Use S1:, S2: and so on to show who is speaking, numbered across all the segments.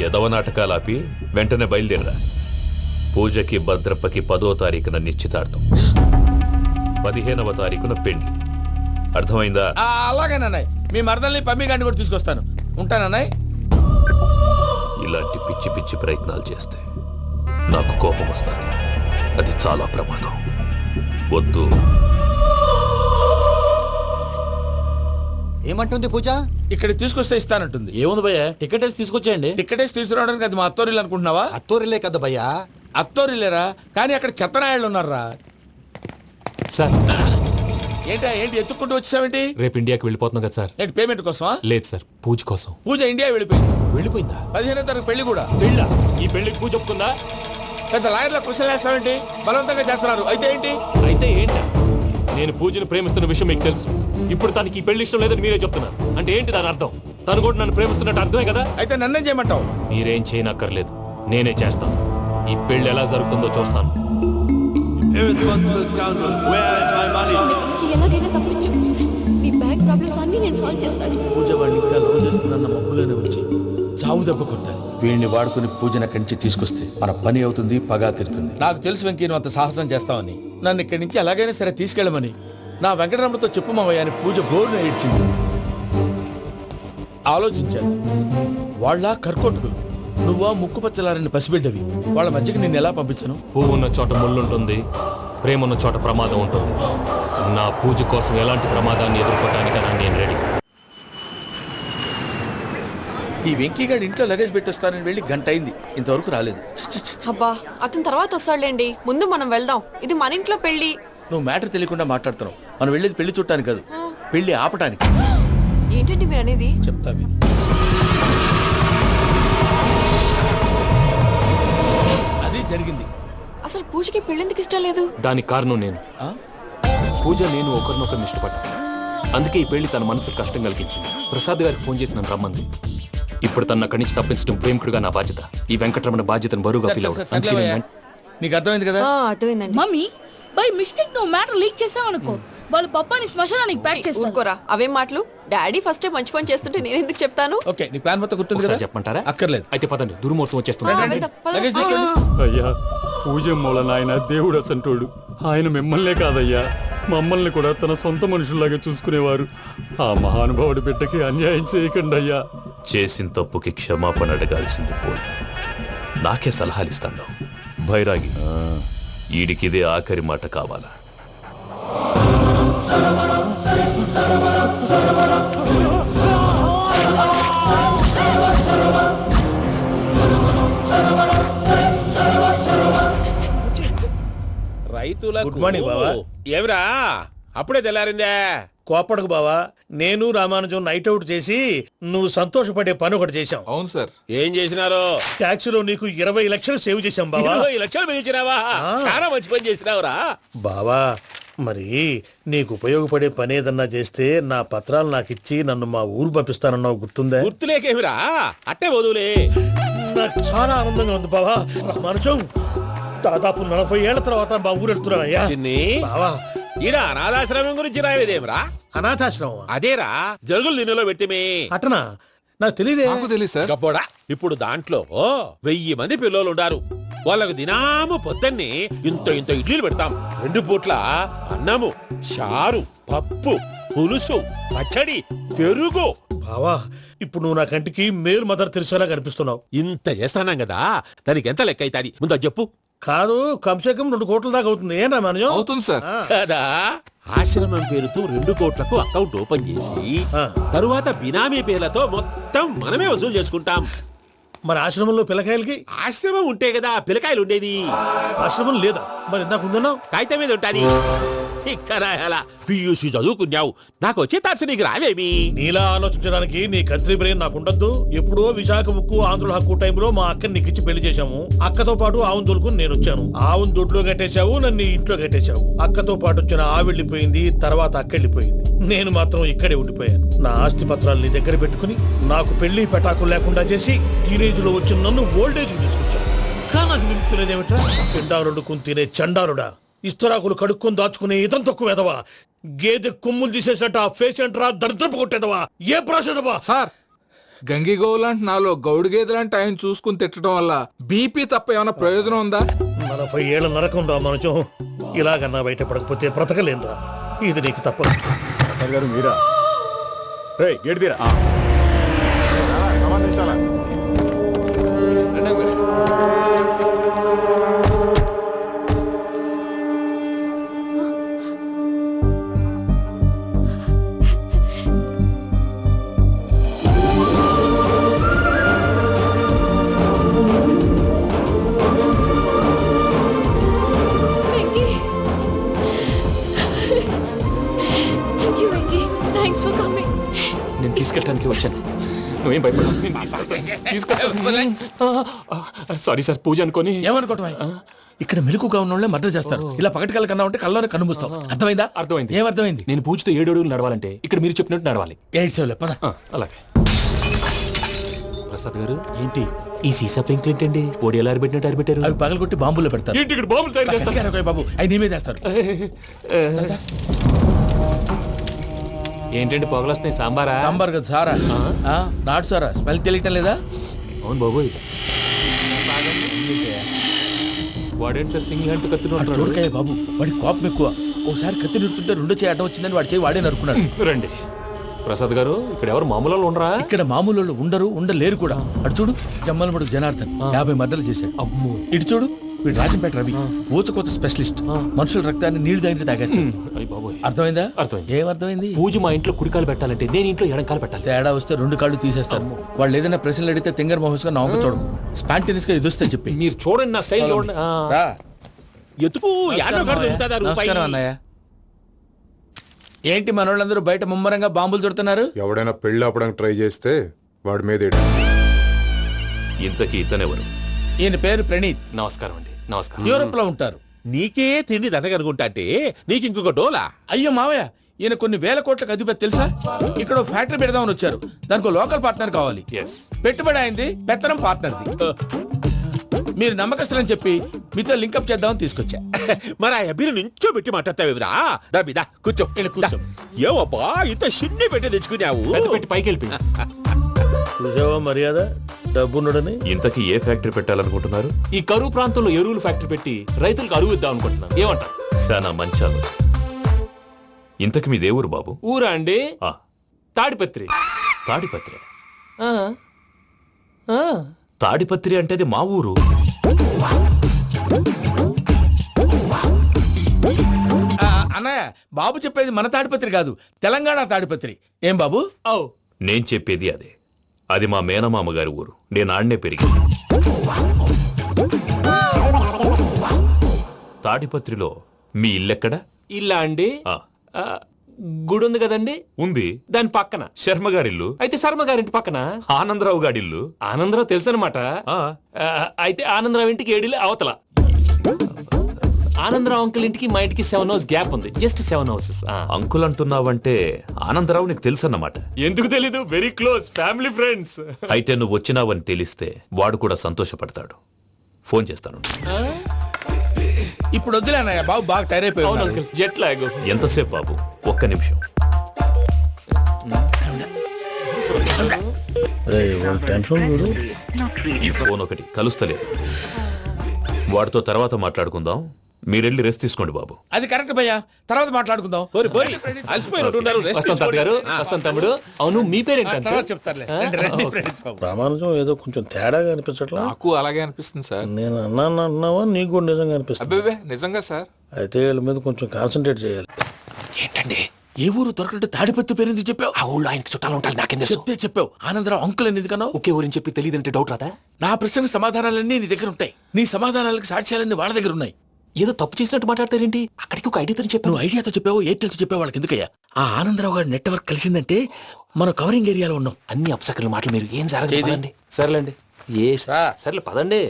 S1: యదవ నాటకాలు ఆపి వెంటనే బయలుదేరరా. పూజకి భద్రప్పకి 10వ తారీఖున నిశ్చితార్థం, 15వ తారీఖున పెళ్లి. అర్థమైందా?
S2: అలాగేనన్నాయ్. మీ మరదల్ని పమ్మిగాడిని కూడా తీసుకొస్తాను. ఉంటానన్నాయ్.
S1: ఇలాంటి పిచ్చి పిచ్చి ప్రయత్నాలు చేస్తే నాకు కోపం వస్తుంది. అది చాలా ప్రమాదం. వద్దు.
S3: ఏమంటుంది పూజ?
S2: ఇక్కడ తీసుకొస్తే ఇస్తానంటుంది.
S4: ఏముంది భయ్యా, టికెట్ వేసి తీసుకొచ్చేయండి.
S2: టికెట్ వేసి తీసుకురావడానికి అది మా అత్తోరిల్లు అనుకుంటున్నావా?
S3: అత్తూరిలే కదా భయ్యా.
S2: అత్తోరిల్లేరా, కానీ అక్కడ చెత్తనాయాళ్ళు ఉన్నారా.
S5: సార్
S2: ఏంటి ఎత్తుక్కుంటూ వచ్చావేంటి?
S5: రేపు ఇండియాకి వెళ్ళిపోతున్నాం కదా సార్.
S2: ఏంటి పేమెంట్ కోసమా?
S5: లేదు సార్, పూజ కోసం.
S2: పూజ ఇండియా వెళ్ళిపోయింది.
S5: వెళ్ళిపోయిందా?
S2: 15వ తారీఖు పెళ్లి కూడా.
S5: పెళ్ళ? ఈ పెళ్లికి పూజ ఒప్పుకుందా?
S2: పెద్ద లాయర్ల క్వశ్చన్ వేస్తావేంటి? బలవంతంగా చేస్తున్నారు. అయితే ఏంటి?
S5: అయితే ఏంటి? నేను పూజను ప్రేమిస్తున్న విషయం మీకు తెలుసు. ఇప్పుడు తనకి ఈ పెళ్లి ఇష్టం లేదని మీరే చెప్తున్నారు. అంటే ఏంటి దాని అర్థం? తను కూడా నన్ను ప్రేమిస్తున్నట్టు అర్థమే కదా.
S2: అయితే నన్నేం చేయమంటావు?
S5: మీరేం చేయనక్కర్లేదు, నేనే చేస్తాను. ఈ పెళ్లి ఎలా జరుగుతుందో చూస్తాను.
S6: ఎలాగైనా తప్పించు. నీ బ్యాంక్ ప్రాబ్లమ్స్ అన్ని నేను సాల్వ్ చేస్తాను.
S2: పూజ వాడిని ఇంకా లవ్ చేస్తుందన్న మబ్బులోనే వచ్చి చావు దెబ్బ కొట్టాలి. వీడిని వాడుకుని పూజన కంచి తీసుకొస్తే మన పని అవుతుంది, పగా తీరుతుంది. నాకు తెలుసు వెంకీ నువ్వు అంత సాహసం చేస్తావని. నన్ను ఇక్కడి నుంచి ఎలాగైనా సరే తీసుకెళ్ళమని నా వెంకటరమణతో చెప్పు మావయ్య అని పూజ బోరున ఏడ్చింది. ఆలోచించాను. వాళ్ళ కర్కోటకులు, నువ్వా ముక్కు పచ్చలారని పసిబిడ్డవి. వాళ్ళ మధ్యకి నేను ఎలా పంపించను?
S5: పువ్వు ఉన్న చోట ముళ్ళుంటుంది, ప్రేమ ఉన్న చోట ప్రమాదం ఉంటుంది. నా పూజ కోసం ఎలాంటి ప్రమాదాన్ని ఎదుర్కోవడానికైనా నేను రెడీ.
S2: ఈ వెంకీగాడి ఇంట్లో లగేజ్ పెట్టొస్తానని వెళ్ళి గంట అయింది, ఇంతవరకు రాలేదు.
S7: అబ్బా, అతని తర్వాత వస్తాడులేండి. ముందు మనం వెళ్దాం. ఇది మన ఇంట్లో పెళ్లి.
S2: నువ్వు మ్యాటర్ తెలియకుండా మాట్లాడుతున్నావు. మనం వెళ్ళేది పెళ్లి చుట్టానికి కాదు, పెళ్లి ఆపటానికి.
S7: ఏంటండి మీరు అనేది?
S2: చెప్తా విను. అది జరిగింది.
S7: అసలు పూజకి పెళ్ళెందుకు ఇష్టం లేదు?
S5: దానికి కారణం నేను. పూజ నేను ఒకరినొకరిని ఇష్టపడ్డా. అందుకే ఈ పెళ్లి తన మనసుకు కష్టం కలిగించింది. ప్రసాద్ గారికి ఫోన్ చేసి నన్ను రమ్మంది. ఇప్పుడు తన అక్కడి నుంచి తప్పించడం ప్రేమికుడుగా నా బాధ్యత. ఈ వెంకటరమణ బాధ్యతను బరువుగా ఫీల్ అవుతుంది.
S2: నీకు అర్థమైంది కదా?
S7: అర్థమైందండి.
S6: మమ్మీ బై మిస్టేక్ నువ్వు మ్యాటర్ లీక్ చేసావు అనుకో, వాళ్ళు పప్పాని శ్మశానానికి ప్యాక్ చేస్తారు.
S7: ఊరుకోరా, అవేం మాటలు. డాడీ ఫస్ట్ మంచి పని చేస్తుంటే నేను ఎందుకు చెప్తాను?
S2: ఓకే, నీ ప్లాన్ మొత్తం గుర్తుంది కదా?
S5: చెప్పమంటారా?
S2: అక్కర్లేదు.
S5: అయితే పదండి, దుర్ముహూర్తం వచ్చేస్తుంది.
S2: లగేజ్ తీసుకెళ్ళి.
S4: అయ్యా, పూజ మూలన ఆయన దేవుడు అసంటోడు. ఆయన మిమ్మల్నే కాదయ్యా, మమ్మల్ని కూడా తన సొంత మనుషుల్లాగా చూసుకునేవారు. ఆ మహానుభావుడి బిడ్డకి అన్యాయం చేయకండి అయ్యా.
S1: చేసిన తప్పుకి క్షమాపణ అడగాల్సింది పోయి నాకే సలహాలు ఇస్తాను. భైరాగి, ఈడికిదే ఆఖరి మాట కావాలా?
S2: రైతులకు గుడ్ మార్నింగ్ బావా.
S8: ఏమిరా అప్పుడే తెల్లారిందే?
S2: కోపడకు బావా, నేను రామానుజం నైట్ అవుట్ చేసి నువ్వు సంతోషపడే పని ఒకటి చేశాం.
S8: అవును సార్. ఏం చేసినారు?
S2: ట్యాక్సీలో నీకు 20 లక్షలు సేవ్ చేశాం బావా.
S8: 20 లక్షలు మిగిల్చినావా? చాలా మంచి పని చేసినావురా
S2: బావా. మరి నీకు ఉపయోగపడే పని ఏదన్నా చేస్తే నా పత్రాలు నాకు ఇచ్చి నన్ను మా ఊరు పంపిస్తానన్నావు, గుర్తుందా?
S8: గుర్తులేకేమిరా, అట్టే వదులే.
S2: నాకు చాలా ఆనందంగా ఉంది బావా. రామానుజం, దాదాపు 40 ఏళ్ల తర్వాత మా ఊరు వెళ్తున్నానయ్యా. బావా,
S8: ఈడ అనాథాశ్రమం గురించి రాయలేదేమిరా?
S2: అనాథాశ్రమం
S8: అదేరా, జరుగులు దీనిలో పెట్టిమే.
S2: అటనా? నాకు తెలియదే.
S8: గబ్బోడా, ఇప్పుడు దాంట్లో 1000 మంది పిల్లలు ఉండారు. వాళ్ళకు దినాము పొద్దున్నే ఇంత ఇంత ఇడ్లీలు పెడతాం. 2 పూట్ల అన్నము, చారు, పప్పు, పులుసు, పచ్చడి, పెరుగు.
S2: బావా, ఇప్పుడు నువ్వు నా కంటికి మేలు మదర్ తెరిసేలా కనిపిస్తున్నావు.
S8: ఇంత చేస్తానం కదా, దానికి ఎంత లెక్క అవుతుంది ముందు అది చెప్పు.
S2: కాదు, కంసే కం 2 కోట్ల దాకా అవుతుంది. ఏం రామానుజం?
S8: అవుతుంది సార్. కదా, ఆశ్రమం పేరుతో 2 కోట్లకు అకౌంట్ ఓపెన్ చేసి తరువాత బినామీ పేర్లతో మొత్తం మనమే వసూలు చేసుకుంటాం.
S2: మరి ఆశ్రమంలో పిల్లకాయలకి?
S8: ఆశ్రమం ఉంటే కదా పిల్లకాయలు ఉండేది.
S2: ఆశ్రమం లేదా? మరి ఇందాక ఉందన్నావు.
S8: కాగితం మీద ఉంటాది. పియూసీ చదువుకున్నావు, నాకు వచ్చే తాట్స్ నీకు రావేమి?
S2: నీలా ఆలోచించడానికి నీ కత్రి బ్రెయిన్ నాకు ఉండద్దు. ఎప్పుడో విశాఖ ఉక్కు ఆంధ్రుల హక్కు టైంలో మా అక్కని నీకిచ్చి పెళ్లి చేశాము. అక్కతో పాటు ఆవును దొడుకుని నేను వచ్చాను. ఆవును దొడ్లో కట్టేశావు, నన్ను ఇంట్లో కట్టేశావు. అక్కతో పాటు వచ్చిన ఆవిళ్ళిపోయింది, తర్వాత అక్కెళ్ళిపోయింది. నేను మాత్రం ఇక్కడే ఉండిపోయాను. నా ఆస్తి పత్రాలు నీ దగ్గర పెట్టుకుని నాకు పెళ్లి పెటాకులు లేకుండా చేసి టీనేజ్ లో వచ్చిన నన్ను ఓల్డేజ్ తీసుకొచ్చాను. కానీ నాకు విముక్తులేదేమిట్రా? పిండారుడుకుని తినే చండారుడా, ఇస్తరాకులు కడుక్కొని దాచుకునే ఇతం తక్కువ ఎదవా, గేదె కొమ్ములు తీసేసట ఆ పేషెంట్ రా దరిద్రపు కొట్టేదవా, ఏ ప్రాసెదవా?
S9: సార్,
S3: గంగిగోవు లాంటి నాలో గౌడు గేదె లాంటి ఆయన చూసుకుని తిట్టడం వల్ల బీపీ తప్ప ఏమైనా ప్రయోజనం ఉందా?
S2: 40 ఏళ్ళ నరకం రా మనచం. ఇలాగన్నా బయటపడకపోతే బ్రతకలేనురా. ఇది నీకు తప్పదు.
S4: ప్రసాద్ గారు మీరా? రే గేట్ తీరా.
S5: నేను తీసుకెళ్ళడానికి వచ్చాను. నువ్వేం భయపడవు. సారీ సార్, పూజ అనుకొని.
S9: ఏమనుకోవటం? ఇక్కడ మెలకుగా ఉన్న వాళ్ళే మర్డర్ చేస్తారు. ఇలా పగటి కళ్ళ కన్నా ఉంటే కళ్ళలోనే కనుమూస్తావు. అర్థమైందా?
S5: అర్థమైంది.
S9: ఏమర్థమైంది?
S5: నేను పూజతో 7 అడుగులు నడవాలంటే ఇక్కడ మీరు చెప్పినట్టు నడవాలి.
S9: 8 పద.
S5: అలాగే. ప్రసాద్ గారు, ఏంటి ఈ సీసా పెంకులు ఏంటండి? ఓడి ఎలా అరబెట్టినట్టు అరబెట్టారు?
S9: అవి పగలగొట్టి బాంబుల్లో పెడతారు.
S5: ఏంటి ఇక్కడ బాంబులు తయారు చేస్తారు?
S9: గట్టిగా బాబు, అవి నేమే చేస్తారు.
S5: ఏంటండి పొగలొస్తున్నాయి? సాంబారా?
S9: సాంబార్ కదా సారా. నాటు సారా. స్మెల్ తెలియటం లేదా?
S5: అవును బాబోయ్. వాడేంటి సార్ సింగిల్ హ్యాండ్ కత్తి
S9: చూడకాయ బాబు, వాడి కోపం ఎక్కువ. ఒకసారి కత్తి నిరుతుంటే 2 చేయి అడ్డం వచ్చిందని వాడి చేయి వాడే నరుకున్నాడు.
S5: రండి ప్రసాద్ గారు, ఇక్కడ ఎవరు మామూలు వాళ్ళు ఉండరా?
S9: ఇక్కడ మామూలు వాళ్ళు ఉండలేరు కూడా. అటు చూడు, జమ్మలమడు జనార్దన్ 50 మర్డర్లు చేశాడు.
S5: అమ్మో.
S9: ఇటు చూడు, వీడు రాజంపేట రవి ఊచకోత స్పెషలిస్ట్. మనుషుల రక్తాన్ని నీళ్లు తాగితే తాగేస్తాడు. అర్థమైందా?
S5: అర్థమైంది.
S9: ఏమర్థమైంది?
S5: పూజ మా ఇంట్లో కుడికాలు పెట్టాలంటే నేను ఇంట్లో ఎడంకాలు పెట్టాలి.
S9: తేడా వస్తే 2 కాళ్ళు తీసేస్తారు. వాళ్ళు ఏదైనా ప్రశ్నలు అడిగితే తింగర్ మహోస్ గా నవ్వు చూడకు. స్పాంటినియస్ గా ఎదుస్తా చెప్పి.
S5: మీరు చూడండి నా స్టైల్.
S8: ఎతుకు
S9: నమస్కారం అన్నయ్య. ఏంటి మనోళ్ళందరూ బయట ముమ్మరంగా బాంబులు చుడుతున్నారు?
S10: ఎవడైనా పెళ్లి ఆపడానికి ట్రై చేస్తే వాడి మీద
S1: ఇంతకీ ఇతనెవరు?
S9: ఈయన పేరు ప్రణీత్.
S5: నమస్కారం అండి. నమస్కారం.
S9: యూరోప్ లో ఉంటారు.
S8: నీకే తిండి దండగనుకుంటా అంటే నీకు ఇంకొక డోలా?
S9: అయ్యో మావయ్య, ఈయన కొన్ని వేల కోట్లకు అధిపతి తెలుసా? ఇక్కడ ఫ్యాక్టరీ పెడదామని వచ్చారు. దానికి లోకల్ పార్ట్నర్ కావాలి. పెట్టుబడి అయింది, పెత్తనం పార్ట్నర్ది. మీరు నమ్మకస్తులని చెప్పి మీతో లింకప్ చేద్దామని తీసుకొచ్చా.
S8: మరి ఆ అబ్బిని నుంచో పెట్టి మాట్లాడతావేమిరా? దాబిదా కూర్చో.
S9: కూర్చో.
S8: ఏవబ్బా ఇంత చిన్ని పెట్టి తెచ్చుకున్నావు?
S5: పెట్టి పైకి వెళ్ళి
S2: చూసావా మర్యాద డబ్బున్నడని.
S1: ఇంతకీ ఏ ఫ్యాక్టరీ పెట్టాలనుకుంటున్నారు?
S5: ఈ కరువు ప్రాంతంలో ఎరువులు ఫ్యాక్టరీ పెట్టి రైతులకు అరువు ఇద్దాం అనుకుంటున్నాను. ఏమంటారు?
S1: శానా మంచాలు. ఇంతకి మీ దేవురు బాబు?
S5: ఊరా అండి?
S1: ఆ,
S5: తాడిపత్రి.
S1: తాడిపత్రి.
S5: ఆ, ఆ.
S1: తాడిపత్రి అంటే అది మా ఊరు.
S9: అన్నయ్య, బాబు చెప్పేది మన తాడిపత్రి కాదు, తెలంగాణ తాడిపత్రి. ఏం బాబు?
S1: నేను చెప్పేది అదే. అది మా మేనమామ గారి ఊరు. నేను ఆడనే పెరిగింది. తాడిపత్రిలో మీ ఇల్లెక్కడ?
S5: ఇల్లా అండి? గుడి ఉంది కదండి.
S1: ఉంది.
S5: దాని పక్కన
S1: శర్మ గారిల్లు.
S5: అయితే శర్మ గారింటి పక్కన
S1: ఆనందరావు గారిల్లు.
S5: ఆనందరావు తెలుసు అనమాట. అయితే ఆనందరావు ఇంటికి 7 ఇల్లు అవతల. ఆనందరావు అంకుల్ ఇంటికి మా ఇంటికి 7 హౌస్ గ్యాప్ ఉంది. Just 7 houses.
S1: అంకుల్ అంటున్నావంటే ఆనందరావు నీకు తెలుసు అన్నమాట.
S5: ఎందుకు తెలీదు? Very close family friends.
S1: అయితే నువ్వు వచ్చినావని తెలిస్తే వాడు కూడా సంతోషపడతాడు. ఫోన్ చేస్తాను.
S9: ఇప్పుడు వద్దులే అన్నయ్య, బాబు బాగా టైర్ అయిపోయి.
S5: Jet lag.
S1: ఎంతసేపు బాబు? ఒక్క నిమిషం. ఈ ఫోన్ ఒకటి కలుస్తలేదు. వాడితో తర్వాత మాట్లాడుకుందాం. మీరెళ్ళి రెస్ట్ తీసుకోండి బాబు.
S9: అది కరెక్ట్ భయ్యా, తర్వాత మాట్లాడుకుందాం.
S5: వస్తాం తాత గారు, వస్తాం తమ్ముడు. అవును, మీ పేరేంటి?
S2: ప్రామాణికం ఏదో కొంచెం తేడాగా అనిపించట్లా?
S3: నాకు అలాగే అనిపిస్తుంది సార్.
S2: నేను అన్నావా నీకు కూడా నిజంగా అనిపిస్తుంది?
S3: అబ్బే నిజంగా సార్.
S2: అయితే వీళ్ళ మీద కొంచెం కాన్సన్ట్రేట్ చేయాలి.
S9: ఏంటండి ఏ ఊరు దొరకట్టు తాడిపత్రి పేరు ఎందుకు చెప్పావు?
S5: ఆ ఊళ్ళో ఆయనకి చుట్టాలు ఉంటారు. నాకేం
S9: చెప్తే చెప్పావు. ఆనందరావు అంకుల్ అని ఎందుకన్నావు?
S5: ఒకే ఊరిని చెప్పి తెలియదంటే డౌట్ రాదా?
S9: నా ప్రశ్నకు సమాధానాలన్నీ నీ దగ్గర ఉంటాయి. నీ సమాధానాలకు సాక్ష్యాలన్నీ వాళ్ళ దగ్గర ఉన్నాయి.
S5: ఏదో తప్పు చేసినట్టు మాట్లాడతారేంటి? అక్కడికి ఒక ఐడియాతో చెప్పావు.
S9: నువ్వు ఐడియాతో చెప్పావు, ఎయిర్టెల్తో చెప్పావు. వాళ్ళకి ఎందుకయ్యా? ఆ ఆనందరావు గారి నెట్వర్క్ కలిసిందంటే మనం కవరింగ్ ఏరియాలో ఉన్నాం.
S5: అన్ని అప్సకర్ల మాటలు మీరు ఏం జరగదండి. సర్లేండి. సర్లే పదండి.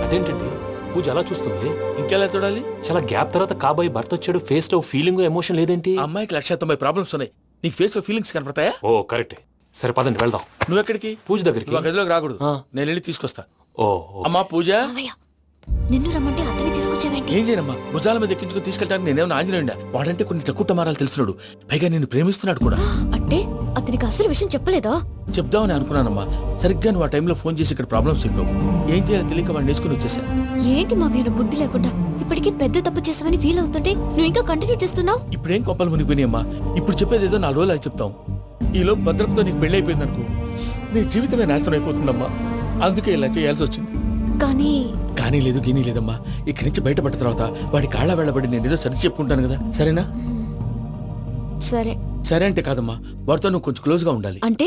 S5: అదేంటండి పూజ అలా చూస్తుంది?
S9: ఇంకెలా చూడాలి?
S5: చాలా గ్యాప్ తర్వాత కాబోయే భర్త వచ్చాడు. ఫేస్ లో ఫీలింగ్ ఎమోషన్ లేదేంటి?
S9: అమ్మాయికి 190 ప్రాబ్లమ్స్ ఉన్నాయి. నీకు ఫేస్ లో ఫీలింగ్స్ కనపడతాయా?
S5: ఓ కరెక్ట్. సరే పదండి వెళ్దాం.
S9: నువ్వు ఎక్కడికి?
S5: పూజ దగ్గరికి.
S9: గదిలోకి రాకూడదు. నేను వెళ్ళి తీసుకొస్తా.
S5: ఓ
S9: అమ్మా పూజ,
S11: నిన్ను రమ్మంటే అతన్ని తీసుకొచ్చావేంటి?
S9: ఏం చేయనమ్మా, భుజాల మీద ఎక్కించుకుని తీసుకెళ్ళడానికి నేనేమన్నా ఆంజనేయుడా? వాడంటే కొన్ని తక్కువ టమారాలు తెలిసినాడు, పైగా నిన్ను ప్రేమిస్తున్నాడు కూడా.
S11: అంటే అతనికి అసలు విషయం చెప్పలేదా?
S9: చెప్దామని అనుకున్నానమ్మా, సరిగ్గా నువ్వు ఆ టైంలో ఫోన్ చేసి ఇక్కడ ప్రాబ్లమ్స్ చెప్పావు. ఏం చేయాలో తెలియక వాడిని వేసుకుని వచ్చేసా.
S11: ఏంటి మా వీరు బుద్ధి లేకుండా ఇప్పటికే పెద్ద తప్పు చేసామని ఫీల్ అవుతుంటే నువ్వు ఇంకా కంటిన్యూ చేస్తున్నావు?
S9: ఇప్పుడేం కొప్పలు మునిగిపోయినాయమ్మా, ఇప్పుడు చెప్పేది ఏదో 4 రోజులు చెప్తాం. ఈలో భద్రతతో నీకు పెళ్లి అయిపోయింది అనుకో, నీ జీవితమే నాశనం అయిపోతుందమ్మా. అందుకే ఇలా చేయాల్సి వచ్చింది. కానీ లేదు గీనీ లేదమ్మా, ఇక్కడి నుంచి బయటపడ్డ తర్వాత వాడి కాళ్ళ వెళ్ళబడి నేను ఏదో సరి చెప్పుకుంటాను కదా, సరేనా? సరే అంటే కాదమ్మా, వాడితో నువ్వు కొంచెం క్లోజ్ గా ఉండాలి.
S11: అంటే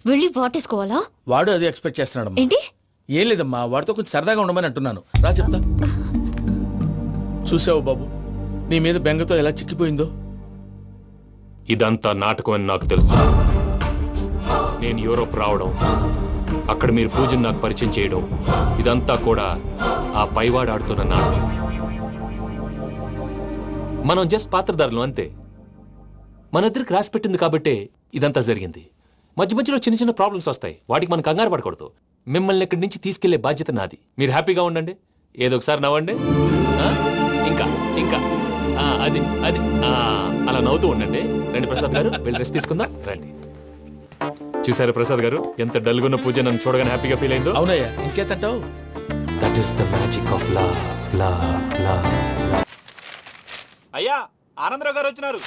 S11: వెళ్ళి వాటేసుకోవాలా?
S9: వాడు అదే ఎక్స్పెక్ట్ చేస్తున్నాడమ్మా.
S11: ఏంటి?
S9: ఏం లేదమ్మా, వాడితో కొంచెం సరదాగా ఉండమని అంటున్నాను. రా చెప్తా. చూసావు బాబు, నీ మీద బెంగతో ఎలా చిక్కిపోయిందో.
S5: ఇదంతా నాటకం అని నాకు తెలుసు. నేను యూరోప్ రావడం, అక్కడ మీరు పూజను నాకు పరిచయం చేయడం, ఇదంతా కూడా ఆ పైవాడు ఆడుతున్న నాటకం. మనం జస్ట్ పాత్రధారులు అంతే. మన ఇద్దరికి రాసి పెట్టింది కాబట్టే ఇదంతా జరిగింది. మధ్య మధ్యలో చిన్న చిన్న ప్రాబ్లమ్స్ వస్తాయి, వాటికి మనం కంగారు పడకూడదు. మిమ్మల్ని ఇక్కడి నుంచి తీసుకెళ్లే బాధ్యత నాది. మీరు హ్యాపీగా ఉండండి, ఏదో ఒకసారి నవ్వండి. ఇంకా ఇంకా అది అది అలా నవ్వుతూ ఉండండి. రండి ప్రసాద్ గారు, వెళ్ళి రెస్ట్ తీసుకుందాం. రండి. చూసారు ప్రసాద్ గారు, ఎంత డల్గున్న పూజ నన్ను చూడగానే హ్యాపీగా ఫీల్ అయిందో?
S9: అవునయ్యా, ఇంకేతంటావు?
S5: That is the magic of love.
S12: అయ్యా, ఆనందరావు గారు వచ్చినారు.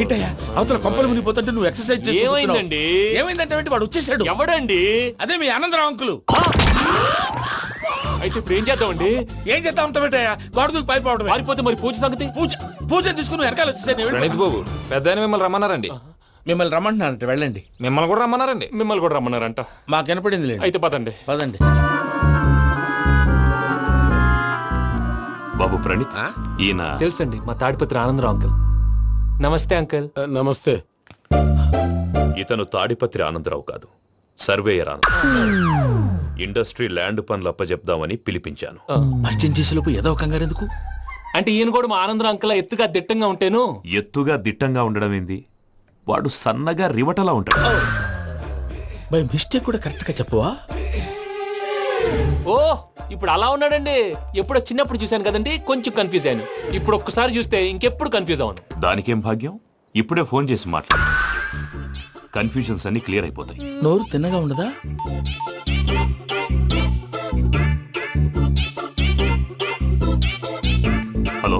S9: ఏంటయ్యా అవతల కొంపలు మునిగిపోతుంటే నువ్వు ఎక్సర్సైజ్ చేస్తూ
S5: ఏమైందండి?
S9: ఏమైందంటే వాడు వచ్చేసాడు.
S5: ఎవడండి?
S9: అదే మీ ఆనందరావు అంకులు.
S5: అయితే ఇప్పుడు ఏం చేద్దామండి?
S9: ఏం చేద్దాం ఉంటావేటయ్యా, వాడు దూకి పైపోవడం.
S5: పారిపోతే మరి పూజ సంగతి?
S9: పూజ తీసుకుని వెనకాల వచ్చేసాను.
S12: ప్రణీత్ బాబు, పెద్ద మిమ్మల్ని రమ్మన్నారండి.
S9: మిమ్మల్ని రమ్మంటున్నారంట, వెళ్ళండి.
S12: మిమ్మల్ని కూడా రమ్మన్నారండి.
S5: మిమ్మల్ని కూడా రమ్మన్నారంట.
S9: మాకు వినపడింది లేదు.
S5: అయితే పదండి.
S1: బాబు ప్రణీత్, ఈయన
S5: తెలుసండి, మా తాడిపత్రి ఆనందరావు అంకుల్. నమస్తే అంకుల్.
S12: నమస్తే.
S1: ఇతను తాడిపత్రి ఆనందరావు కాదు, సర్వేయర్ ఆనందరావు. ఇండస్ట్రీ ల్యాండ్ పనులు అప్పచెప్దామని పిలిపించాను.
S9: పరిచయం చేసేలోపు ఏదో కంగారు ఎందుకు?
S5: అంటే ఈయన కూడా మా ఆనందరావు అంకుల్ ఎత్తుగా దిట్టంగా ఉంటేను.
S1: ఎత్తుగా దిట్టంగా ఉండడం ఏంది, వాడు సన్నగా రివటలా ఉంటాడు.
S9: బై మిస్టేక్ కూడా కరెక్ట్ గా చెప్పవా?
S5: ఓ, ఇప్పుడు అలా ఉన్నాడండి. ఎప్పుడో చిన్నప్పుడు చూశాను కదండి, కొంచెం కన్ఫ్యూజ్ అయ్యాను. ఇప్పుడు ఒక్కసారి చూస్తే ఇంకెప్పుడు కన్ఫ్యూజ్ అవ్వను.
S1: దానికేం భాగ్యం, ఇప్పుడే ఫోన్ చేసి మాట్లాడు. కన్ఫ్యూజన్స్ అన్ని క్లియర్ అయిపోతాయి.
S9: నోరు తిన్నగా ఉండదా?
S1: హలో,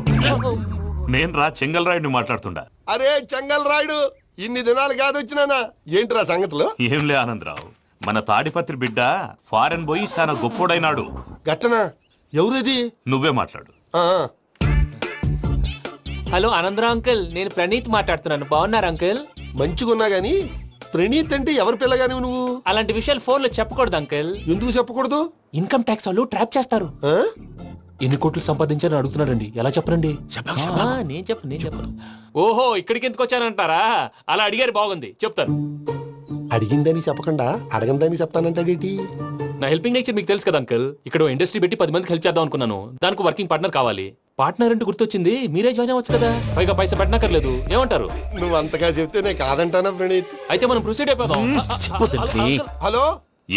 S1: నేను రా చెంగల్ రాయుడిని మాట్లాడుతుండా.
S13: అరే చెంగల్ రాయుడు, ఇన్ని దినాలు కాదు వచ్చినానా? ఏంట్రా సంగతులు?
S1: ఏంలే ఆనందరావు, మన తాడిపత్రి బిడ్డ ఫారెన్ పోయి చాలా గొప్పోడైనాడు.
S13: గట్టనా? ఎవరిది?
S1: నువ్వే మాట్లాడు.
S5: హలో ఆనందరావు అంకుల్, నేను ప్రణీత్ మాట్లాడుతున్నాను. బాగున్నారు అంకుల్?
S13: మంచిగున్నా గాని ప్రణీత్ అంటే ఎవరి పిల్లగాని నువ్వు?
S5: అలాంటి విషయాలు ఫోన్ లో చెప్పకూడదు అంకుల్.
S13: ఎందుకు చెప్పకూడదు?
S5: ఇన్కమ్ ట్యాక్స్ వాళ్ళు ట్రాప్ చేస్తారు. ఎన్ని కోట్లు సంపాదించాలని అడుగుతున్నారండి, ఎలా చెప్పరండి? నేను చెప్పను. ఓహో, ఇక్కడికి ఎందుకు వచ్చానంటారా? అలా అడిగారు, బాగుంది, చెప్తాను.
S13: అడిగిందని చెప్పకుండా అడగందని చెప్తానంటాడేటి?
S5: నా హెల్పింగ్ నేచర్ మీకు తెలుసు కదా అంకుల్. ఇక్కడ ఇండస్ట్రీ పెట్టి 10 మందికి హెల్ప్ చేద్దాం అనుకున్నాను. దానికి వర్కింగ్ పార్ట్నర్ కావాలి. పార్ట్నర్ అంటే గుర్తొచ్చింది, మీరే జాయిన్ అవ్వచ్చు కదా, పైగా పైసా పెట్టనక్కర్లేదు. ఏమంటారు?
S13: నువ్వు అంతగా చెప్తేనే కాదంటానా ప్రణీత్?
S5: అయితే మనం ప్రొసీడ్ అయిపోదాం.
S13: హలో,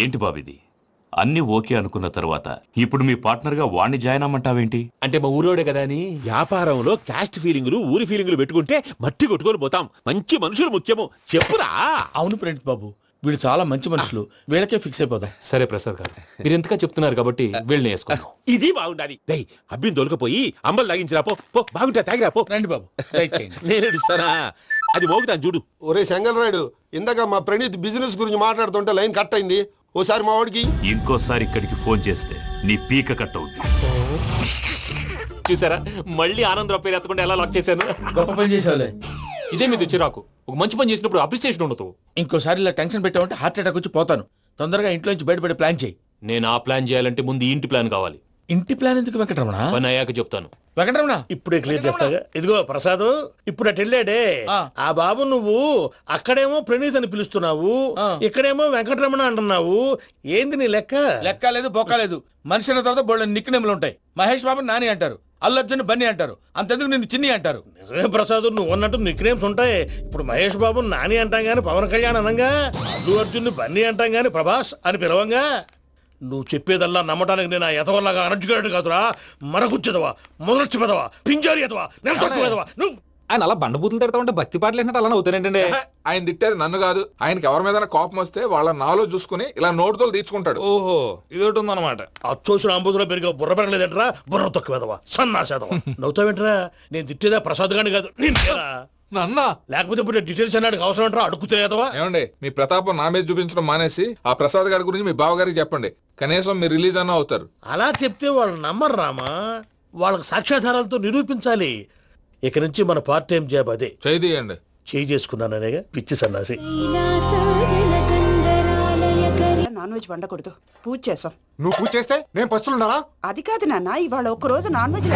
S1: ఏంటి బాబిది? అన్ని ఓకే అనుకున్న తర్వాత ఇప్పుడు మీ పార్ట్నర్ గా వాణ్ణి జాయిన్ అమ్మంటావేంటి?
S5: అంటే మా ఊరోడే కదా అని.
S8: వ్యాపారంలో క్యాస్ట్ ఫీలింగులు, ఊరి ఫీలింగులు పెట్టుకుంటే మట్టి కొట్టుకొని పోతాం. మంచి మనుషులు ముఖ్యము, చెప్పురా.
S9: అవును ప్రణీత్ బాబు, వీళ్ళు చాలా మంచి మనుషులు, వీళ్ళకే ఫిక్స్ అయిపోతాం.
S5: సరే ప్రసాద్ గారు, మీరు ఎంతగా చెప్తున్నారు కాబట్టి వీళ్ళని వేసుకుందాం.
S8: ఇది బాగుండాలి. డై అబ్బిని దొలకపోయి అంబలు లాగించిరా పో. బాగుంటా, తాగిరా పో.
S9: రండి బాబు,
S8: నేను ఇస్తానా? అది మోగుతాను చూడు.
S13: ఒరే చెంగల్ రాయుడు, ఇందాక మా ప్రణీత్ బిజినెస్ గురించి మాట్లాడుతుంటే లైన్ కట్ అయింది. ఓసారి మా వాడికి
S1: ఇంకోసారి ఇక్కడికి ఫోన్ చేస్తే నీ పీక కట్ అవుతుంది.
S5: చూసారా, మళ్ళీ ఆనందరావు పేరు ఎత్తకుండా ఎలా లాక్ చేశాను.
S9: గొప్ప పని చేసేవాళ్ళే.
S5: ఇదే మీద చిరాకు. ఒక మంచి పని చేసినప్పుడు అప్రిసియేషన్ ఉండదు.
S9: ఇంకోసారి ఇలా టెన్షన్ పెట్టామంటే హార్ట్ అటాక్ వచ్చి పోతాను. తొందరగా ఇంట్లో నుంచి బయటపడే ప్లాన్ చేయి.
S5: నేను ఆ ప్లాన్ చేయాలంటే ముందు ఇంటి ప్లాన్ కావాలి.
S9: ఇంటి ప్లాన్ ఎందుకు వెంకటరమణ?
S5: పని అయ్యాక చెప్తాను.
S9: వెంకటరమణ
S2: ఇప్పుడే క్లియర్ చేస్తాగా. ఇదిగో ప్రసాద్, ఇప్పుడు అటు వెళ్ళాడే ఆ బాబు, నువ్వు అక్కడేమో ప్రణీత్ అని పిలుస్తున్నావు, ఇక్కడేమో వెంకటరమణ అంటున్నావు. ఏంది నీ లెక్క?
S9: లెక్క లేదు, బొక్క లేదు. మనిషి అన్న తర్వాత బోళ్ళ నిక్నెములు ఉంటాయి. మహేష్ బాబు నాని అంటారు, అల్లు అర్జున్ బన్నీ అంటారు, అంతెందుకు నిన్ను చిన్ని అంటారు.
S2: నిజమే ప్రసాద్, నువ్వు అన్నట్టు నిక్ నేమ్స్ ఉంటాయి. ఇప్పుడు మహేష్ బాబు నాని అంటాం గాని పవన్ కళ్యాణ్ అనంగా, అల్లు అర్జున్ బన్నీ అంటాం గాని ప్రభాస్ అని పిలవంగా. నువ్వు చెప్పేదల్లా నమ్మటానికి నేను ఆ ఎతవల్లాగా అనర్జుకేటెడ్ కాదురా. మరగుచ్చదవా, మొదలచ్చి పెదవా, పింజారి ఎదవా, నెలసొక్కు పెదవా నువ్వు.
S12: ఆయన అలా బండబూతులు తిడతా ఉంటే భక్తి పాటలు ఏంటంటే అలా అవుతానంటే
S3: ఆయన తిట్టేది నన్ను కాదు. ఆయనకి ఎవరి మీద కోపం వస్తే వాళ్ళ నాలో చూసుకుని ఇలా నోటుతో తీర్చుకుంటాడు.
S12: ఓహో ఇది ఒకటి ఉందన్నమాట.
S2: అచ్చోసిన అంబుధులో పెరిగే బుర్ర పెరగలేదంటరా, బుర్ర తొక్కువేదవా, సన్నాసేదవా. నవ్వుతావేంట్రా? నేను తిట్టేదా ప్రసాద్ గాని కాదు నిన్నేరా.
S3: నన్న
S2: లేకపోతే ఇప్పుడు డీటెయిల్స్ అన్నాడు అవసరం అంటారా? అడుగుతాయేదవా.
S3: ఏమండి మీ ప్రతాపం నా మీద చూపించడం మానేసి ఆ ప్రసాద్ గారి గురించి మీ బావగారికి చెప్పండి. కనీసం మీరు రిలీజ్ అన్న అవుతారు.
S2: అలా చెప్తే వాళ్ళు నమ్మరు రామా. వాళ్ళకి సాక్ష్యాధారాలతో నిరూపించాలి. ఇక నుంచి మన పార్ట్ టైం జాబ్ అదే.
S3: చేయండి.
S2: చేయి చేసుకున్నాననేగా పిచ్చి సన్నాసి.
S14: నాన్ వెజ్ వండకూడదు, పూజ చేసాం.
S10: నువ్వు పూజ చేస్తే నేను పస్తులున్నారా?
S14: అది కాదు నాన్న, ఇవాళ ఒక్క రోజు నాన్ వెజ్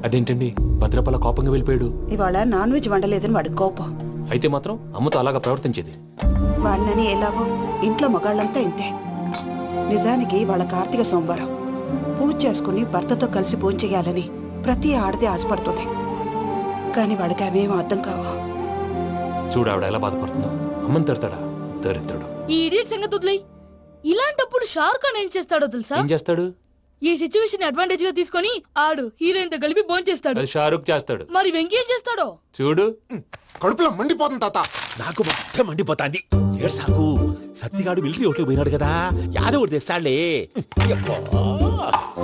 S5: అదేంటండి భద్రపల కోపంగా వెళ్ళిపోయాడు?
S14: ఇవాళ నాన్ వెజ్ వండలేదని వాడి కోపం.
S5: అయితే మాత్రం అమ్మతో అలాగా ప్రవర్తించేది.
S14: వాడినని ఎలాగో ఇంట్లో మగాళ్ళంతా ఇంతే. నిజానికి వాళ్ళ కార్తీక సోమవారం పూజ చేసుకుని భర్తతో కలిసి పూజ చేయాలని ప్రతి ఆడది ఆశపడుతుంది. కానీ వాళ్ళకి అవేం అర్థం కావా.
S5: చూడు ఆవిడ ఎలా బాధపడుతుందో. అమ్మని తిడతాడా దరిద్రుడు.
S6: ఈ ఇడియట్ సంగతి వదిలేయ్. ఇలాంటప్పుడు షారుఖ్ ఖాన్ ఏం చేస్తాడో తెలుసా?
S5: ఏం చేస్తాడు?
S6: ఈ సిచ్యువేషన్ అడ్వాంటేజ్ గా తీసుకొని ఆడు హీరోయిన్ తో కలిపి బోన్ చేస్తాడు.
S5: అది షారుఖ్ చేస్తాడు.
S6: మరి వెంకీ ఏం చేస్తాడో
S5: చూడు.
S10: కడుపులో మండిపోతుంది తాత.
S8: నాకు మొత్తం మండిపోతాంది. ఏడు సాకు సత్తిగాడు మిలిటరీ ఒకటి పోయినాడు కదా, యాదవ్ ఒకటి తెస్తాడులే.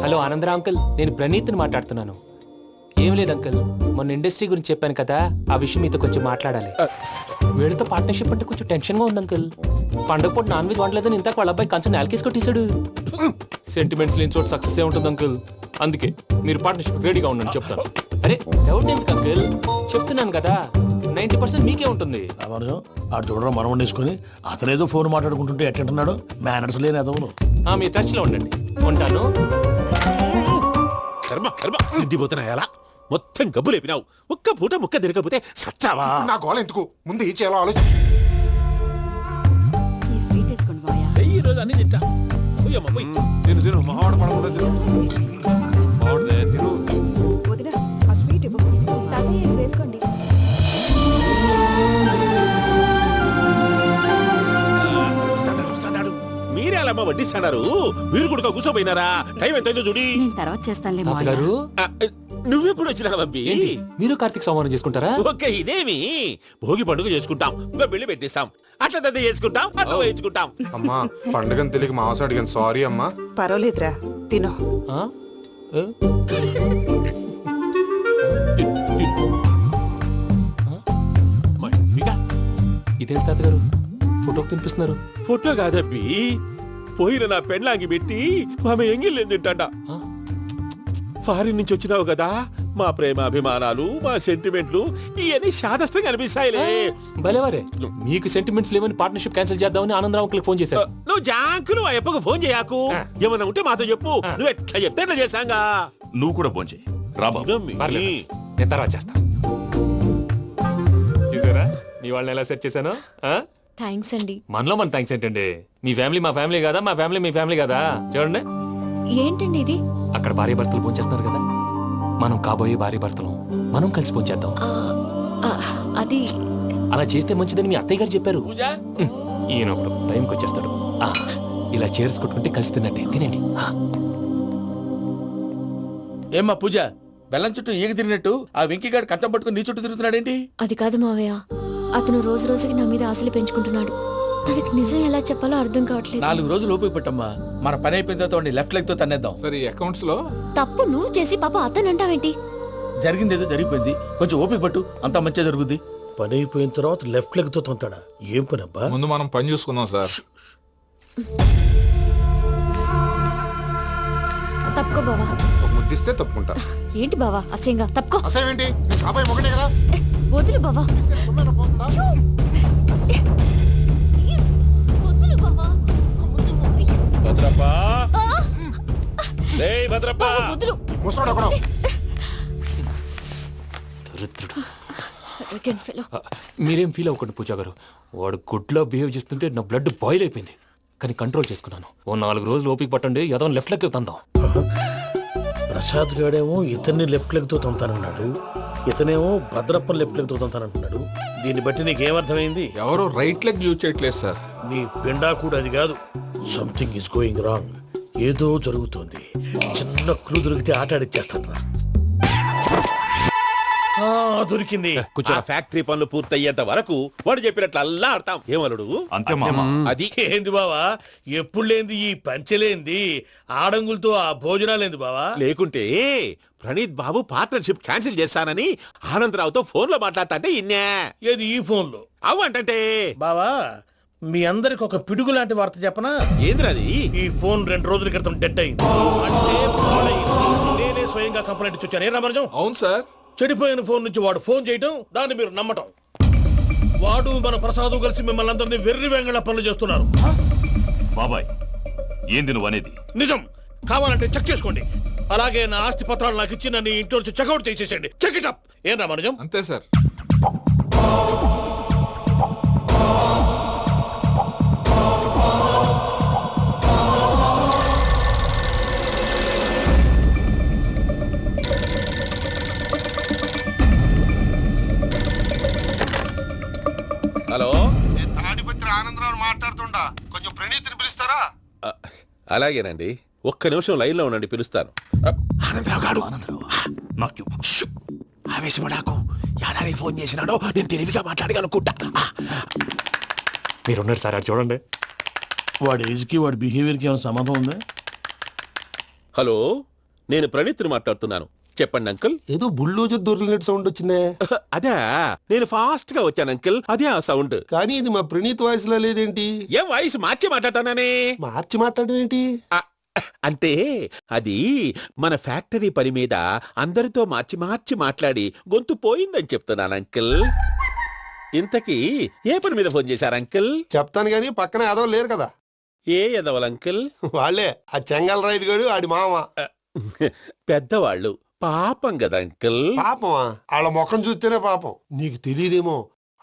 S5: హలో ఆనందరా అంకుల్, నేను ప్రణీత్ని మాట్లాడుతున్నాను. ఏం లేదు అంకుల్, మొన్న ఇండస్ట్రీ గురించి చెప్పాను కదా, ఆ విషయం మీతో కొంచెం మాట్లాడాలి. వీడితో పార్ట్నర్షిప్ అంటే కొంచెం టెన్షన్ గా ఉంది అంకుల్. పండగ పూట నాన్ వెజ్ వండలేదని ఇంతకు వాళ్ళ అబ్బాయి కంచెం నేలకేసి కొట్టేశాడు. సెంటిమెంట్స్ లేని చోట సక్సెస్ ఏ ఉంటుంది అంకుల్. అందుకే మీరు పార్ట్నర్షిప్ రెడీగా ఉండండి చెప్తాను. అరే డౌట్ ఎందుకు అంకుల్, చెప్తున్నాను కదా 90% మీకే ఉంటుంది.
S2: ఆడు చూడడం మనం వండేసుకుని అతనేదో ఫోన్ మాట్లాడుకుంటుంటే ఎట్టంటున్నాడు. మేనర్స్ లేని అదవును.
S5: మీరు టచ్ లో ఉండండి. ఉంటాను.
S8: కర్మ కర్మ తిండిపోతున్నా ఎలా మొత్తం గబ్బు లేపినావు. ఒక్క పూట ముక్క తిరగకపోతే సచ్చావా?
S10: నా గోల ఎందుకు, ముందు ఈ చేయాలో ఆలోచించు.
S8: ఈ రోజు అన్ని తింటా.
S3: తిను తిను మహావాడ పడకుండా తిను.
S14: వదినా ఆ స్వీట్ ఇవ్వు.
S11: వేసుకోండి.
S8: మీరే అలా వడ్డిస్తున్నారు. మీరు కూడా కూర్చోపోయినారా? టైం ఎంతైందో చూడి.
S11: తర్వాత చేస్తానులే
S5: తాతగారు
S8: నువ్వెప్పుడు వచ్చినా అబ్బి?
S5: మీరు కార్తీక్ సంహారం చేసుకుంటారా?
S8: ఓకే ఇదేమి భోగి పండుగ చేసుకుంటాం, ఇంకా పెళ్లి పెట్టేస్తాం, అట్లా దద్ద చేసుకుంటాం, అట్లా వేయించుకుంటాం.
S10: అమ్మా పండుగని తెలియక మాంసం అడిగాను, సారీ అమ్మా.
S14: పర్వాలేదురా తినో.
S5: ఇదేంటి తాతగారు ఫోటోకి తినిపిస్తున్నారు?
S8: ఫోటో కాదబ్బి, పోయిన నా పెళ్ళాంగి పెట్టి ఆమె ఎంగిల్లేం తింటాడ. ఫారిన్ నుంచి వచ్చినావు కదా, మా ప్రేమ అభిమానాలు మా సెంటిమెంట్లు ఇవన్నీ శాదస్తంగా అనిపిస్తాయిలే.
S5: భలేవారే, మీకు సెంటిమెంట్స్ లేవని పార్ట్నర్షిప్ క్యాన్సిల్ చేద్దామని ఆనందరావు అంకుల్ ఫోన్ చేశారు.
S8: నువ్వు జాంకులు ఆ ఎప్పకు ఫోన్ చేయకు. ఏమన్నా ఉంటే మాతో చెప్పు. నువ్వు ఎట్లా చెప్తే ఎట్లా చేశాంగా.
S1: నువ్వు కూడా ఫోన్ చేయి రాబా.
S5: నేను తర్వాత చేస్తా. చూసారా మీ వాళ్ళని ఎలా సెట్ చేశాను?
S11: థ్యాంక్స్ అండి.
S5: మనలో మన థ్యాంక్స్ ఏంటండి? మీ ఫ్యామిలీ మా ఫ్యామిలీ కదా, మా ఫ్యామిలీ మీ ఫ్యామిలీ కదా. చూడండి
S11: ఏంటండి ఇది?
S5: అక్కడ భార్య భర్తలు పోంచేస్తున్నారు కదా, మనం కాబోయే భార్య భర్తలు మనం కలిసి పోంచేద్దాం.
S11: అది
S5: అలా చేస్తే మంచిదని మీ అత్తయ్య గారు చెప్పారు. ఈయన ఒకడు టైంకి వచ్చేస్తాడు. ఇలా చేర్స్ కొట్టుకుంటే కలిసి తిన్నట్టే. తినండి.
S9: ఏమ్మా పూజ, బెల్లం చుట్టూ ఈగ తిరిగినట్టు ఆ వెంకీగాడు కంటం పట్టుకుని నీ చుట్టూ తిరుగుతున్నాడేంటి?
S11: అది కాదు మావయ్య, అతను రోజు రోజుకి నా మీద ఆశలు పెంచుకుంటున్నాడు. తనకి నిజం ఎలా చెప్పాలో అర్థం కావట్లేదు.
S9: 4 రోజులు ఓపిక పట్టమ్మా, మన పని అయిపోయిన తర్వాత లెఫ్ట్ లెగ్ తో తన్నేద్దాం.
S3: సరే అకౌంట్స్ లో
S11: తప్పు నువ్వు చేసి పాప అతను అంటావేంటి?
S9: జరిగింది ఏదో జరిగిపోయింది, కొంచెం ఓపిక పట్టు, అంతా మంచిగా జరుగుద్ది.
S2: పని అయిపోయిన తర్వాత లెఫ్ట్ లెగ్ తో తొంతాడా? ఏం పని అబ్బా?
S3: ముందు మనం పని చూసుకుందాం సార్.
S11: తప్పుకో బావా.
S10: ఒక ముద్దిస్తే తప్పుకుంటా.
S11: ఏంటి బావా అసహ్యంగా? తప్పుకో.
S10: అసేమేంటి, నీ కాబోయే మొగనే కదా.
S11: వదులు బావా. వదులు బావా.
S8: భద్రప్పా, రేయ్ భద్రప్పా.
S11: వదులు.
S10: ముసలోడా కూడా.
S5: మీరేం ఫీల్ అవ్వకండి పూజా గారు. వాడు గుడ్లో బిహేవ్ చేస్తుంటే నా బ్లడ్ బాయిల్ అయిపోయింది, కానీ కంట్రోల్ చేసుకున్నాను. ఓ 4 రోజులు ఓపిక పట్టండి, ఏదో లెఫ్ట్ లెగ్ తందాం.
S2: ప్రసాద్ గాడేమో ఇతన్ని లెఫ్ట్ లెగ్ తో తొంతానన్నాడు, ఇతనేమో భద్రప్పని లెఫ్ట్ లెగ్ తో తొంతానంటున్నాడు. దీన్ని బట్టి నీకేమర్థమైంది?
S3: ఎవరు రైట్ లెగ్ యూజ్ చేయట్లేదు సార్.
S2: నీ పిండా కూడా అది కాదు. Something is going wrong. ఏదో జరుగుతోంది. చిన్న క్లూ దొరికితే ఆట ఆడిచ్చేస్తాను రా. దొరికింది.
S8: ఆ ఫ్యాక్టరీ పనులు పూర్తయ్యేంత వరకు వాడు చెప్పినట్లు అల్లా ఆడతాం. ఏమలుడు
S1: అంతే మామ.
S8: అది
S2: ఏంది బావా, ఎప్పుడు లేంది ఈ పంచలేంది, ఆడంగులతో ఆ భోజనాలేంది బావా?
S8: లేకుంటే ప్రణీత్ బాబు పార్ట్నర్షిప్ క్యాన్సిల్ చేస్తానని ఆనందరావుతో ఫోన్ లో మాట్లాడతాంటే ఇన్నే.
S2: ఏది ఈ ఫోన్ లో?
S8: అవ్వంటే
S2: బావా, మీ అందరికి ఒక పిడుగు లాంటి వార్త చెప్పనా?
S8: ఏంద్రది?
S2: ఈ ఫోన్ 2 రోజుల క్రితం డెడ్ అయింది. అంటే పాడైంది. నేనే స్వయంగా కంప్లైంట్ ఇచ్చాను. ఏ రామరాజం?
S3: అవును సార్.
S2: చెడిపోయిన ఫోన్ నుంచి వాడు ఫోన్ చేయటం, దాన్ని మీరు నమ్మటం. వాడు మన ప్రసాదు కలిసి మిమ్మల్ని అందరినీ వెర్రి వెంగళ పనులు చేస్తున్నారు.
S1: బాబాయ్, ఏంది నువ్వు అనేది?
S2: నిజం. కావాలంటే చెక్ చేసుకోండి. అలాగే నా ఆస్తి పత్రాలు నాకు ఇచ్చి నన్ను ఇంట్లో నుంచి చెక్అౌట్ చేసేసండి. Check it up. ఏం రామరాజం?
S3: అంతే సార్.
S8: హలో,
S13: నేను తాడిపత్రి ఆనందరావు మాట్లాడుతుండా. కొంచెం ప్రణీతిని పిలుస్తారా?
S8: అలాగేనండి. ఒక్క నిమిషం లైన్ లో ఉండండి, పిలుస్తాను.
S9: ఆనందరావు గాడు ఆవేశపడాకు. యాదారి ఫోన్ చేసినాడో నేను తెలివిగా మాట్లాడగలనుకుంటా.
S5: మీరున్నారు సార్, అది చూడండి.
S2: వాడి ఏజ్కి వాడి బిహేవియర్కి ఏమైనా సంబంధం ఉందా?
S8: హలో, నేను ప్రణీత్ని మాట్లాడుతున్నాను. చెప్పండి అంకుల్.
S13: ఏదో బుల్డోజర్ దొరికినట్టు సౌండ్ వచ్చిందే.
S8: అదే, నేను ఫాస్ట్ గా వచ్చాను అంకుల్. అదే ఆ సౌండ్.
S13: కానీ ఇది మా ప్రణీత్ వాయిస్ లో లేదేంటి?
S8: ఏ వాయిస్ మార్చి మాట్లాడతానే?
S13: మార్చి మాట్లాడడం ఏంటి?
S8: అంటే అది మన ఫ్యాక్టరీ పని మీద అందరితో మార్చి మార్చి మాట్లాడి గొంతు పోయిందని చెప్తున్నాను అంకుల్. ఇంతకీ ఏ పని మీద ఫోన్ చేశారు అంకుల్?
S13: చెప్తాను గానీ పక్కన ఏదో లేరు కదా.
S8: ఏ ఎదవలు అంకుల్?
S13: వాళ్ళే ఆ చెంగల్ రైడ్ గడు ఆడి మామ.
S8: పెద్దవాళ్ళు. పాపం కదా అంకుల్.
S13: పాపమా? వాళ్ళ ముఖం చూస్తేనే పాపం. నీకు తెలియదేమో,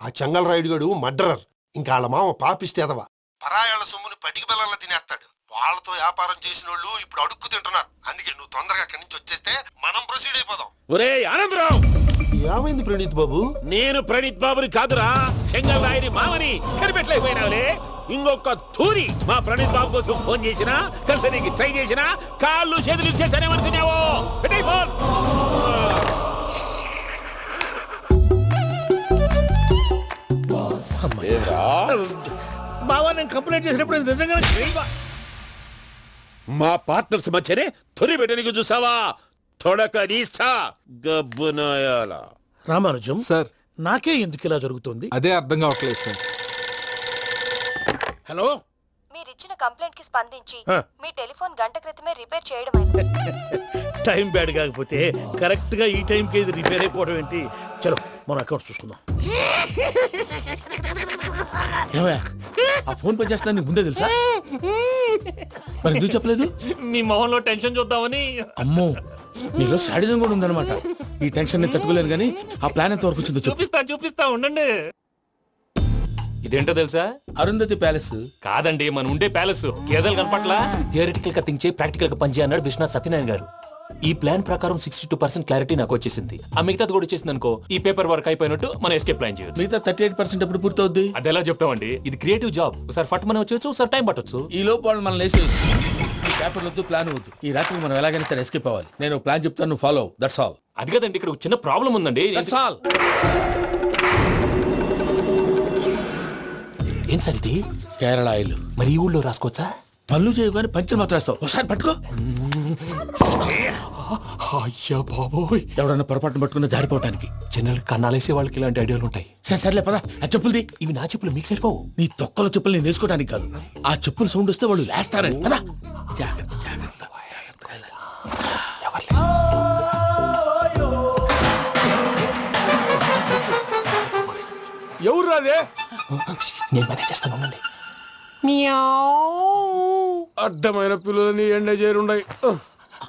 S13: ఆ చెంగల్ రైడ్ గడు మర్డరర్. ఇంకా వాళ్ళ మామ పాపిస్తేదవా. పరాయాళ్ళ సొమ్ముని పటికి బెల్లంలో తినేస్తాడు. వాళ్ళతో వ్యాపారం చేసిన వాళ్ళు ఇప్పుడు అడుక్కు తింటున్నారు. అందుకే నువ్వు తొందరగా అక్కడి నుంచి వచ్చేస్తే మనం ప్రొసీడ్ అయిపోదాం.
S8: ఒరే ఆనందరావు!
S13: ఏమైంది ప్రణీత్ బాబు?
S8: నేను ప్రణీత్ బాబుని కాదురా, సెంగల్ రాయని మామని. కనిపెట్టలేకపోయినావులే. ఇంకొక తూరి మా ప్రణీత్ బాబు కోసం ఫోన్ చేసినా, కలిసి ట్రై చేసినా కాళ్ళు చేతులు చేశానేమనుకున్నావో. పెట్టేయ్ ఫోన్.
S2: బావా, నేను కంప్లైంట్ చేసినప్పుడు ఇది నిజంగానే
S8: మా పార్ట్నర్స్ మధ్యనే తొలి పెట్టడానికి చూసావా? తొడక నీస్తా గబ్బునాయాల.
S2: రామానుజం
S3: సార్,
S2: నాకే ఎందుకు ఇలా జరుగుతుంది?
S3: అదే అర్థం కావట్లేదు సార్.
S2: హలో,
S15: మీరిచ్చిన కంప్లైంట్ కి స్పందించి మీ టెలిఫోన్ గంట క్రితమే రిపేర్ చేయడం
S2: టైం బ్యాడ్ కాకపోతే కరెక్ట్ గా ఈ టైం కి ఇది రిపేర్ అయిపోవడం ఏంటి? చలో మన అకౌంట్ చూసుకుందాం.
S9: ఆ ఫోన్ పనిచేస్తున్నా నీకు ముందే తెలుసా? మరి ఎందుకు చెప్పలేదు?
S5: మీ మొహంలో టెన్షన్ చూద్దామని.
S9: అమ్మో, నీలో శాడిజం కూడా ఉందన్నమాట. ఈ టెన్షన్ నేను తట్టుకోలేను కానీ ఆ ప్లాన్ ఎంత వరకు వచ్చిందో
S5: చూపిస్తా ఉండండి. ఇదేంటో తెలుసా?
S9: అరుంధతి ప్యాలెస్
S5: కాదండి, మన ఉండే ప్యాలెస్. గేదెలు కనపట్లా? థియరిటికల్ గా థింక్ చేయి, ప్రాక్టికల్ గా పనిచేయ అన్నాడు విశ్వనాథ్ సత్యనారాయణ గారు. ఈ ప్లాన్ ప్రకారం 62% క్లారిటీ నాకు వచ్చేసింది. ఆ మిగతాది కూడా వచ్చేసింది అనుకో, ఈ పేపర్ వర్క్ అయిపోయినట్టు మనం ఎస్కేప్ ప్లాన్ చేయొచ్చు.
S9: మిగతా 38% ఎప్పుడు పూర్తవుద్ది?
S5: అది ఎలా చెప్తామండి? ఇది క్రియేటివ్ జాబ్. ఒకసారి ఫట్ మనం వచ్చేయచ్చు, ఒకసారి టైం పట్టొచ్చు.
S9: ఈ లోపు వాళ్ళు మనం లేసేయచ్చు. ఈ పేపర్ వద్దు, ప్లాన్ వద్దు. ఈ రాత్రికి మనం ఎలాగైనా సరే ఎస్కేప్ అవ్వాలి. నేను ప్లాన్ చెప్తాను, నువ్వు ఫాలో. That's all.
S5: అది కదండి, ఇక్కడ ఒక చిన్న ప్రాబ్లం ఉందండి.
S9: That's all.
S5: ఏం సార్ ఇది?
S9: కేరళ ఆయిల్.
S5: మరి ఈ ఊళ్ళో రాసుకోవచ్చా?
S9: పనులు చేయగానే పంచలు మాత్రం వేస్తావు. ఒకసారి పట్టుకో.
S5: అయ్యా బాబోయ్,
S9: ఎవడన్నా పొరపాటున పట్టుకున్న జారిపోవటానికి.
S5: జనరల్ కన్నాలేసే వాళ్ళకి ఇలాంటి ఐడియాలు ఉంటాయి.
S9: సర్లే పదా, ఆ చెప్పులది.
S5: ఇవి నా చెప్పులు, మీకు సరిపోవు.
S9: నీ తొక్కల చెప్పులు నేను వేసుకోవడానికి కాదు, ఆ చెప్పులు సౌండ్ వస్తే వాళ్ళు లేస్తారని. పదా.
S13: ఎవరు రాదే?
S5: నేను మేనేజ్ చేస్తాను, ఉండండి.
S13: అడ్డమైన పిల్లలని ఎండ చేరుండయి.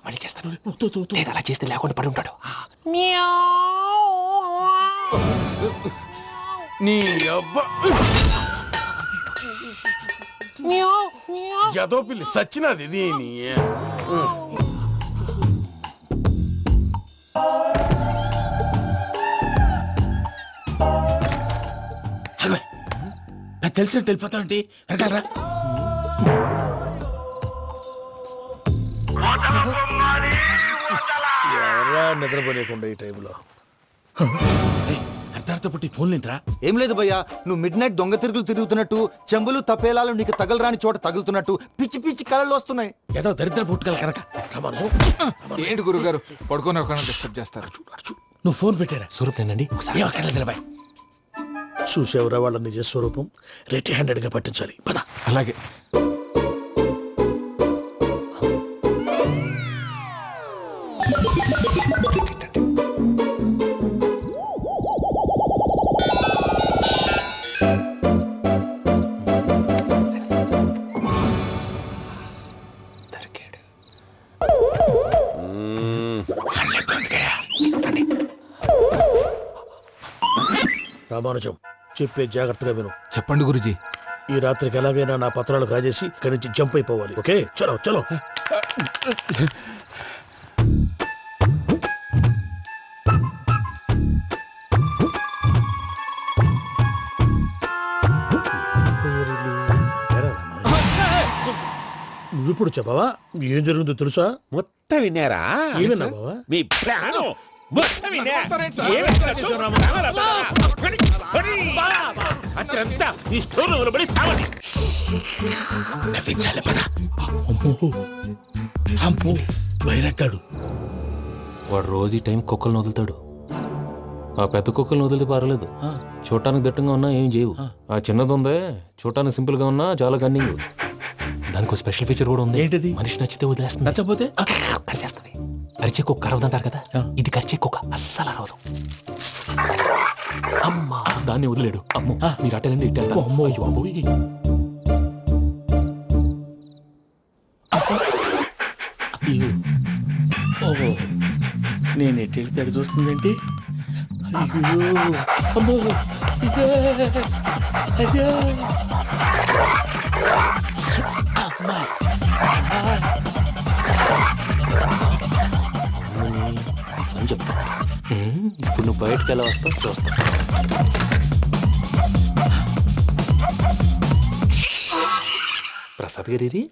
S5: మళ్ళీ చేస్తాను. నేను అలా చేస్తే లేకుండా పడి ఉంటాడు.
S13: నీ అబ్బ ఎదో పిల్లి సచ్చినది దీని.
S9: నాకు తెలిసినట్టు వెళ్ళిపోతావంటి వెనకాలరా.
S2: ఎవరా నిద్రపోలేకుండా ఈ టైంలో
S9: అర్ధార్థ పుట్టి ఫోన్ లేంట్రా.
S16: ఏం లేదు భయ్యా, నువ్వు మిడ్ నైట్ దొంగ తిరుగులు తిరుగుతున్నట్టు, చెంబులు తపేలాలు నీకు తగలరాని చోట తగులుతున్నట్టు పిచ్చి పిచ్చి కళలు వస్తున్నాయి.
S9: ఏదో దరిద్ర పుట్టుకల కనుక.
S3: ఏంటి గురుగారు పడుకొని ఒక డిస్టర్బ్ చేస్తారు?
S9: నువ్వు ఫోన్ పెట్టారా?
S5: స్వరూపేనండి
S9: ఏమక్కర్లేదు. చూసేవరా వాళ్ళ నిజ స్వరూపం. రెట్టి హ్యాండెడ్ గా పట్టించాలి. పద.
S3: అలాగే.
S2: రామానుజం చెప్పే జాగ్రత్తగా విను.
S3: చెప్పండి గురుజీ.
S2: ఈ రాత్రికి ఎలాగైనా నా పత్రాలు కాజేసి ఇక్కడి నుంచి జంప్ అయిపోవాలి. ఓకే, చలో చలో. నువ్విప్పుడు చెప్పవా ఏం జరుగుతుందో తెలుసా?
S8: మొత్తం విన్నారా?
S2: ఏమన్నా బావా?
S8: మీ ప్రాణం మొత్తం విన్నా. అత్రంతా ఈ స్టోర్ నిలబడి సావండి.
S9: నవ్వించాలి. పద. అమ్మో బైరక్కాడు.
S5: వాడు రోజు ఈ టైం కుక్కలను వదులుతాడు. ఆ పెద్ద కుక్కలను వదిలితే పర్లేదు, చూడటానికి దట్టంగా ఉన్నా ఏం చేయవు. ఆ చిన్నది ఉందే చూడటానికి సింపుల్ గా ఉన్నా చాలా కన్నింగ్. దానికి స్పెషల్ ఫీచర్ కూడా ఉంది.
S9: ఏంటిది?
S5: మనిషి నచ్చితే వదిలేస్తుంది,
S9: నచ్చపోతే
S5: కరిచేస్తుంది. అరిచే కుక్క అరవదంటారు కదా, ఇది కరిచే కుక్క అస్సలు అరవదు. అమ్మా దాన్ని వదిలేడు. అమ్మో మీరు అటెండి ఇటు వెళ్తారు. అమ్మో అయ్యో అబ్బోయ్.
S9: ఓహో నేను ఎటు వెళ్తే అటు చూస్తుందేంటి? అయ్యో అమ్మో ఇదే అదే అమ్మా
S5: అని చెప్తా. ఇప్పుడు నువ్వు బయటకు ఎలా వస్తావు చూస్తా. ప్రసాద్ గారి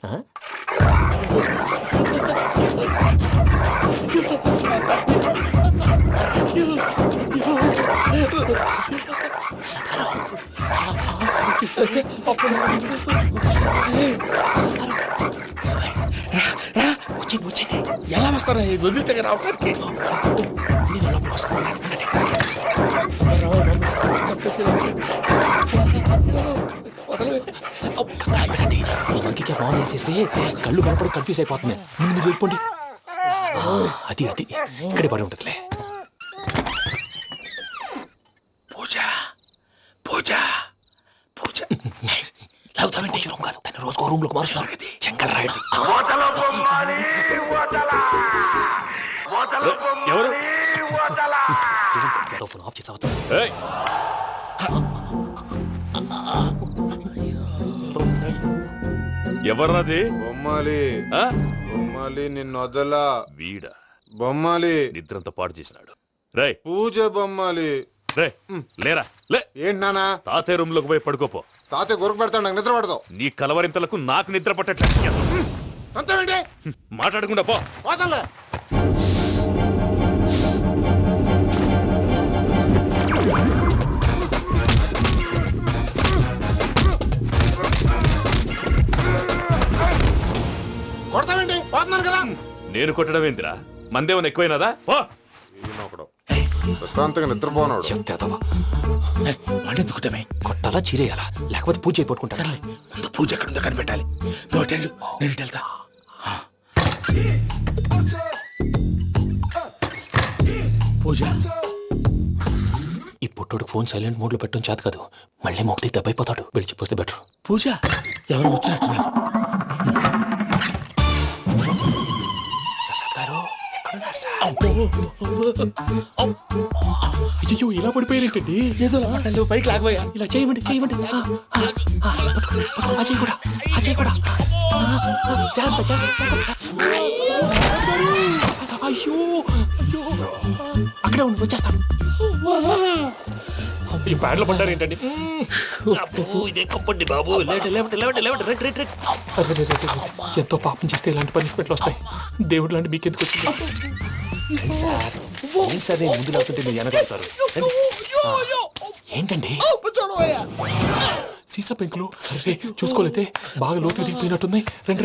S9: వచ్చండి. ఎలా వస్తారా వదిలితే రావడానికి?
S5: ఇంకే బాగా వేసేస్తే కళ్ళు కనపడి కన్ఫ్యూజ్ అయిపోతుంది. ముందు మీరు వెళ్ళిపోండి. అది అది ఇక్కడే పడి ఉంటుందిలే.
S9: పూజ పూజ పూజ లాగుతామంటే రూమ్ కాదు, తను రోజుకో రూమ్ లోకి మారుస్తున్నారు కదా. చెంగల్ రాయుడు
S5: ఎవరు ఫోన్ ఆఫ్ చేసావచ్చు.
S1: ఎవర్రాది?
S10: బొమ్మాలి బొమ్మాలి నిన్ను వదలా.
S1: వీడా
S10: బొమ్మాలి
S1: నిద్రంతా పాడు చేసినాడు. రే
S10: పూజ బొమ్మాలి.
S1: రే లేరా లే.
S10: ఏంటి నానా?
S1: తాతయ్య రూమ్ లోకి పోయి పడుకోపో.
S10: తాతయ్య గురకు పెడతాడు, నాకు నిద్ర పడతావు.
S1: నీ కలవరింతలకు నాకు నిద్ర పట్టట్లేదు. మాట్లాడకుండా పో.
S10: కొడతావేంటి? పోతున్నాను కదా.
S1: నేను కొట్టడం ఏంటిరా? మందేమన్నా ఎక్కువైనదా? పో.
S10: ప్రశాంతంగా నిద్రపోనాడు.
S9: వాడెందుకుంటామే?
S5: కొట్టాలా చీరేయాలా లేకపోతే పూజ అయిపోట్టుకుంటా.
S9: ముందు పూజ ఎక్కడుందో కనిపెట్టాలి. నువ్వు వెళ్ళు, నేను ఇటు వెళ్తా. పూజ
S5: ఈ పుట్టోడు ఫోన్ సైలెంట్ మోడ్ లో పెట్టడం చేత కాదు. మళ్ళీ మొక్కి దెబ్బైపోతాడు. వెళ్ళి చెప్పొస్తే బెటర్.
S9: పూజ ఎవరు వచ్చినట్టున్నారు?
S5: అయ్యో ఇలా పడిపోయారేంటండి?
S9: ఏదో పైకి లాగబోయా.
S5: ఇలా చేయమండి చేయమండి. అజయ్ కూడా అజయ్ కూడా అయ్యో అక్కడే ఉండి వచ్చేస్తాను. ఈ ప్యాడ్లో పడ్డారు ఏంటండి? ఇదే కంపండి బాబు. ఎంతో పాపం చేస్తే ఇలాంటి పనిష్మెంట్లు వస్తాయి. దేవుడు లాంటి మీకెందుకు వచ్చింది సార్? ముందు లేకుంటే మీరు వెనకాడతారు. ఏంటండి సీసా పెంకులు? అరే చూసుకోలేతే బాగా లోతు దిగిపోయినట్టున్నాయి. రెండు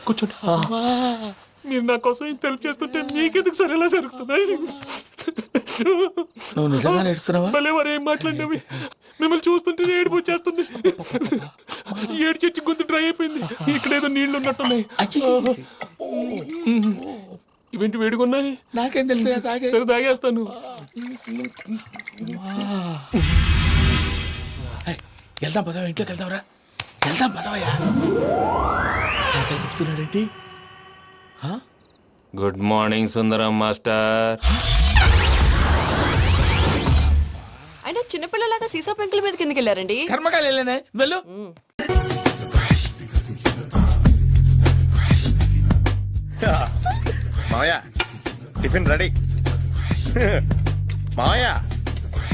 S5: కూర్చోండి. మీరు నా కోసం ఇంత హెల్ప్ చేస్తుంటే మీకెందుకు సరే ఎలా జరుగుతున్నాయి?
S9: నువ్వు నిజంగా నేర్చుతున్నావా?
S5: మళ్ళీ వారు ఏం మాట్లాడినవి మిమ్మల్ని చూస్తుంటే ఏడుపు వచ్చేస్తుంది. ఏడు చెట్టు గొంతు డ్రై అయిపోయింది. ఇక్కడ ఏదో నీళ్లు ఉన్నట్టున్నాయి. ఇవేంటి వేడుకున్నాయి?
S9: నాకేం తెలుసు,
S5: సరే తాగేస్తాను.
S9: వెళ్దాం పదవా, ఇంట్లోకి వెళ్దాంరా. వెళ్దాం పదవయ్యా. చెప్తున్నాడేంటి?
S5: గుడ్ మార్నింగ్ సుందరం మాస్టర్.
S7: అయినా చిన్నపిల్లలాగా సీసా పెంకుల మీద కిందకి వెళ్ళారండి.
S9: కర్మకాయలు వెళ్ళానే, వెళ్ళు.
S10: మావయ్య టిఫిన్ రెడీ. మావయ్య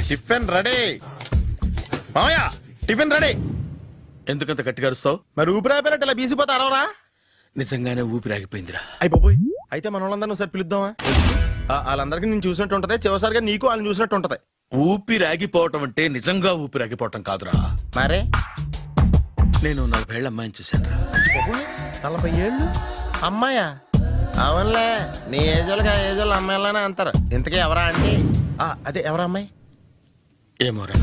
S10: టిఫిన్ రెడీ. మావయ్య టిఫిన్ రెడీ.
S9: ఎందుకంత గట్టిగా అరుస్తావు?
S10: మరి ఊపిరి అయిపోయినట్టు ఇలా బీసిపోతే అరవరా?
S9: నిజంగానే ఊపిరాగిపోయిందిరా.
S10: అయిపోయి అయితే మన వాళ్ళందరినీ ఒకసారి పిలుద్దామా? వాళ్ళందరికీ నేను చూసినట్టు ఉంటది, చివరిసారిగా నీకు వాళ్ళని చూసినట్టు ఉంటది.
S9: ఊపిరాగిపోవటం అంటే నిజంగా ఊపిరాగిపోవటం కాదురా.
S10: మరే
S9: నేను 40 ఏళ్ళ అమ్మాయిని చూశాను రా.
S10: 40 ఏళ్ళు అమ్మాయా? అవునులే, నీ ఏజోళ్ళకి ఆ ఏజోళ్ళు అమ్మాయిలానే అంటారు. ఇంతకీ ఎవరా అంటే? అదే ఎవరా అమ్మాయి?
S9: ఏమోరా,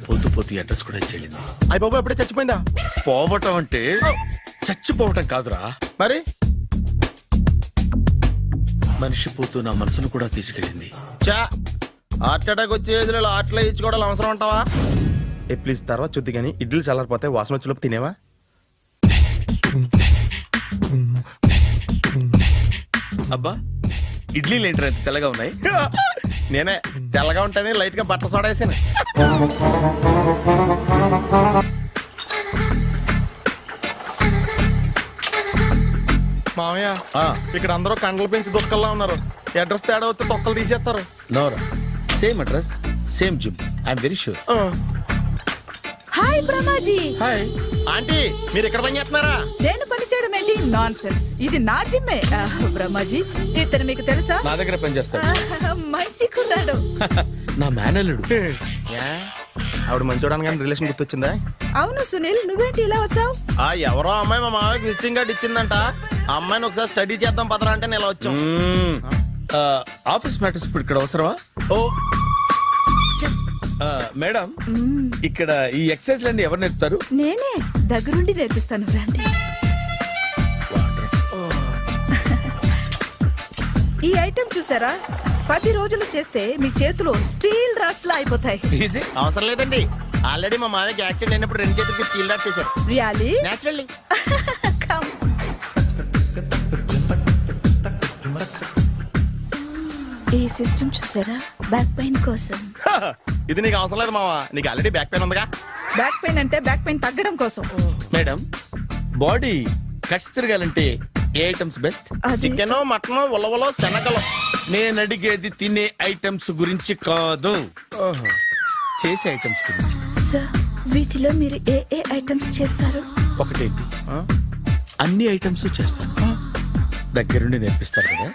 S9: పొద్దు పొద్దు అడ్రస్ కూడా చెల్లింది.
S10: అయ్యి బాబు ఎప్పుడే చచ్చిపోయిందా?
S9: పోవటం అంటే చచ్చిపోవటం కాదురా,
S10: మరి
S9: మనిషి పోతూ నా మనసును కూడా తీసుకెళ్ళింది.
S10: చా హార్ట్ అటాక్ వచ్చే ఏజ్లో ఆటలో ఇచ్చుకోవడం అవసరం ఉంటావా? ప్లీజ్ తర్వాత చూద్ది కానీ ఇడ్లీలు చల్లారిపోతే వాసన వచ్చేలోపు తినేవా?
S9: అబ్బా, ఇడ్లీలు ఏంట్రా ఇంత తెల్లగా ఉన్నాయి?
S10: నేనే తెల్లగా ఉంటానే లైట్ గా బట్టలు సోడా వేసాను. మామయ్య ఇక్కడ అందరూ కండలు పెంచి దుక్కల్లా ఉన్నారు. అడ్రస్ తేడా వస్తే తొక్కలు తీసేస్తారు.
S9: నోరా, same address same gym, I'm very sure.
S17: Hi Brahmaji.
S10: Hi aunty, మీరు ఇక్కడ పని చేస్తున్నారా?
S17: నేను పని చేయడం ఏంటి? Nonsense. ఇది నా జిమ్మే. బ్రహ్మాజీ, ఇతను మీకు తెలుసా?
S9: నా దగ్గర పని చేస్తాడు.
S17: మంచి కుర్రాడు.
S9: నా మేనల్లుడు.
S10: ఆవిడ మంచోడానికి కానీ రిలేషన్ గుర్తొచ్చిందా?
S17: అవును సునీల్, నువ్వేంటి ఇలా వచ్చావు?
S10: ఎవరో అమ్మాయి మా మామయ్యకి విజిటింగ్ కార్డు ఇచ్చిందంట. ఆ అమ్మాయిని ఒకసారి స్టడీ చేద్దాం పదరా అంటే నేను ఇలా వచ్చాం.
S9: ఆఫీస్ మ్యాటర్స్ ఇప్పుడు ఇక్కడ అవసరమా? ఓ మేడం, ఇక్కడ ఈ ఎక్సర్సైజ్ లన్నీ ఎవరు నేర్పుతారు?
S17: నేనే దగ్గరుండి నేర్పిస్తాను, రండి. ఈ ఐటెం చూసారా? 10 రోజులు చేస్తే మీ చేతులు స్టీల్ రాట్స్ లా అయిపోతాయి.
S10: అవసరం లేదండి, ఆల్రెడీ మా మామయ్యకి యాక్సిడెంట్ అయినప్పుడు 2 చేతులకి స్టీల్ డాట్ చేశారు.
S17: రియల్లీ?
S10: నేచురల్లీ.
S17: ఈ సిస్టమ్ చూసారా? బ్యాక్ పెయిన్ కోసం.
S10: ఇది నీకు అవసరం లేదు మావా, నీకు ఆల్రెడీ బ్యాక్ పెయిన్ ఉందిగా.
S17: బ్యాక్ పెయిన్ అంటే బ్యాక్ పెయిన్ తగ్గడం కోసం.
S9: మేడం, బాడీ కట్స్ తిరగాలంటే ఏ ఐటమ్స్ బెస్ట్?
S10: చికెన్, మటన్, ఉలవలో, శనగలు.
S9: నేను అడిగేది తినే ఐటమ్స్ గురించి కాదు, చేసే ఐటమ్స్ గురించి.
S17: సార్, వీటిలో మీరు ఏ ఏ ఐటమ్స్ చేస్తారు?
S9: ఒకటేంటి, అన్ని ఐటమ్స్ చేస్తాను. దగ్గరుండి నేర్పిస్తారు కదా.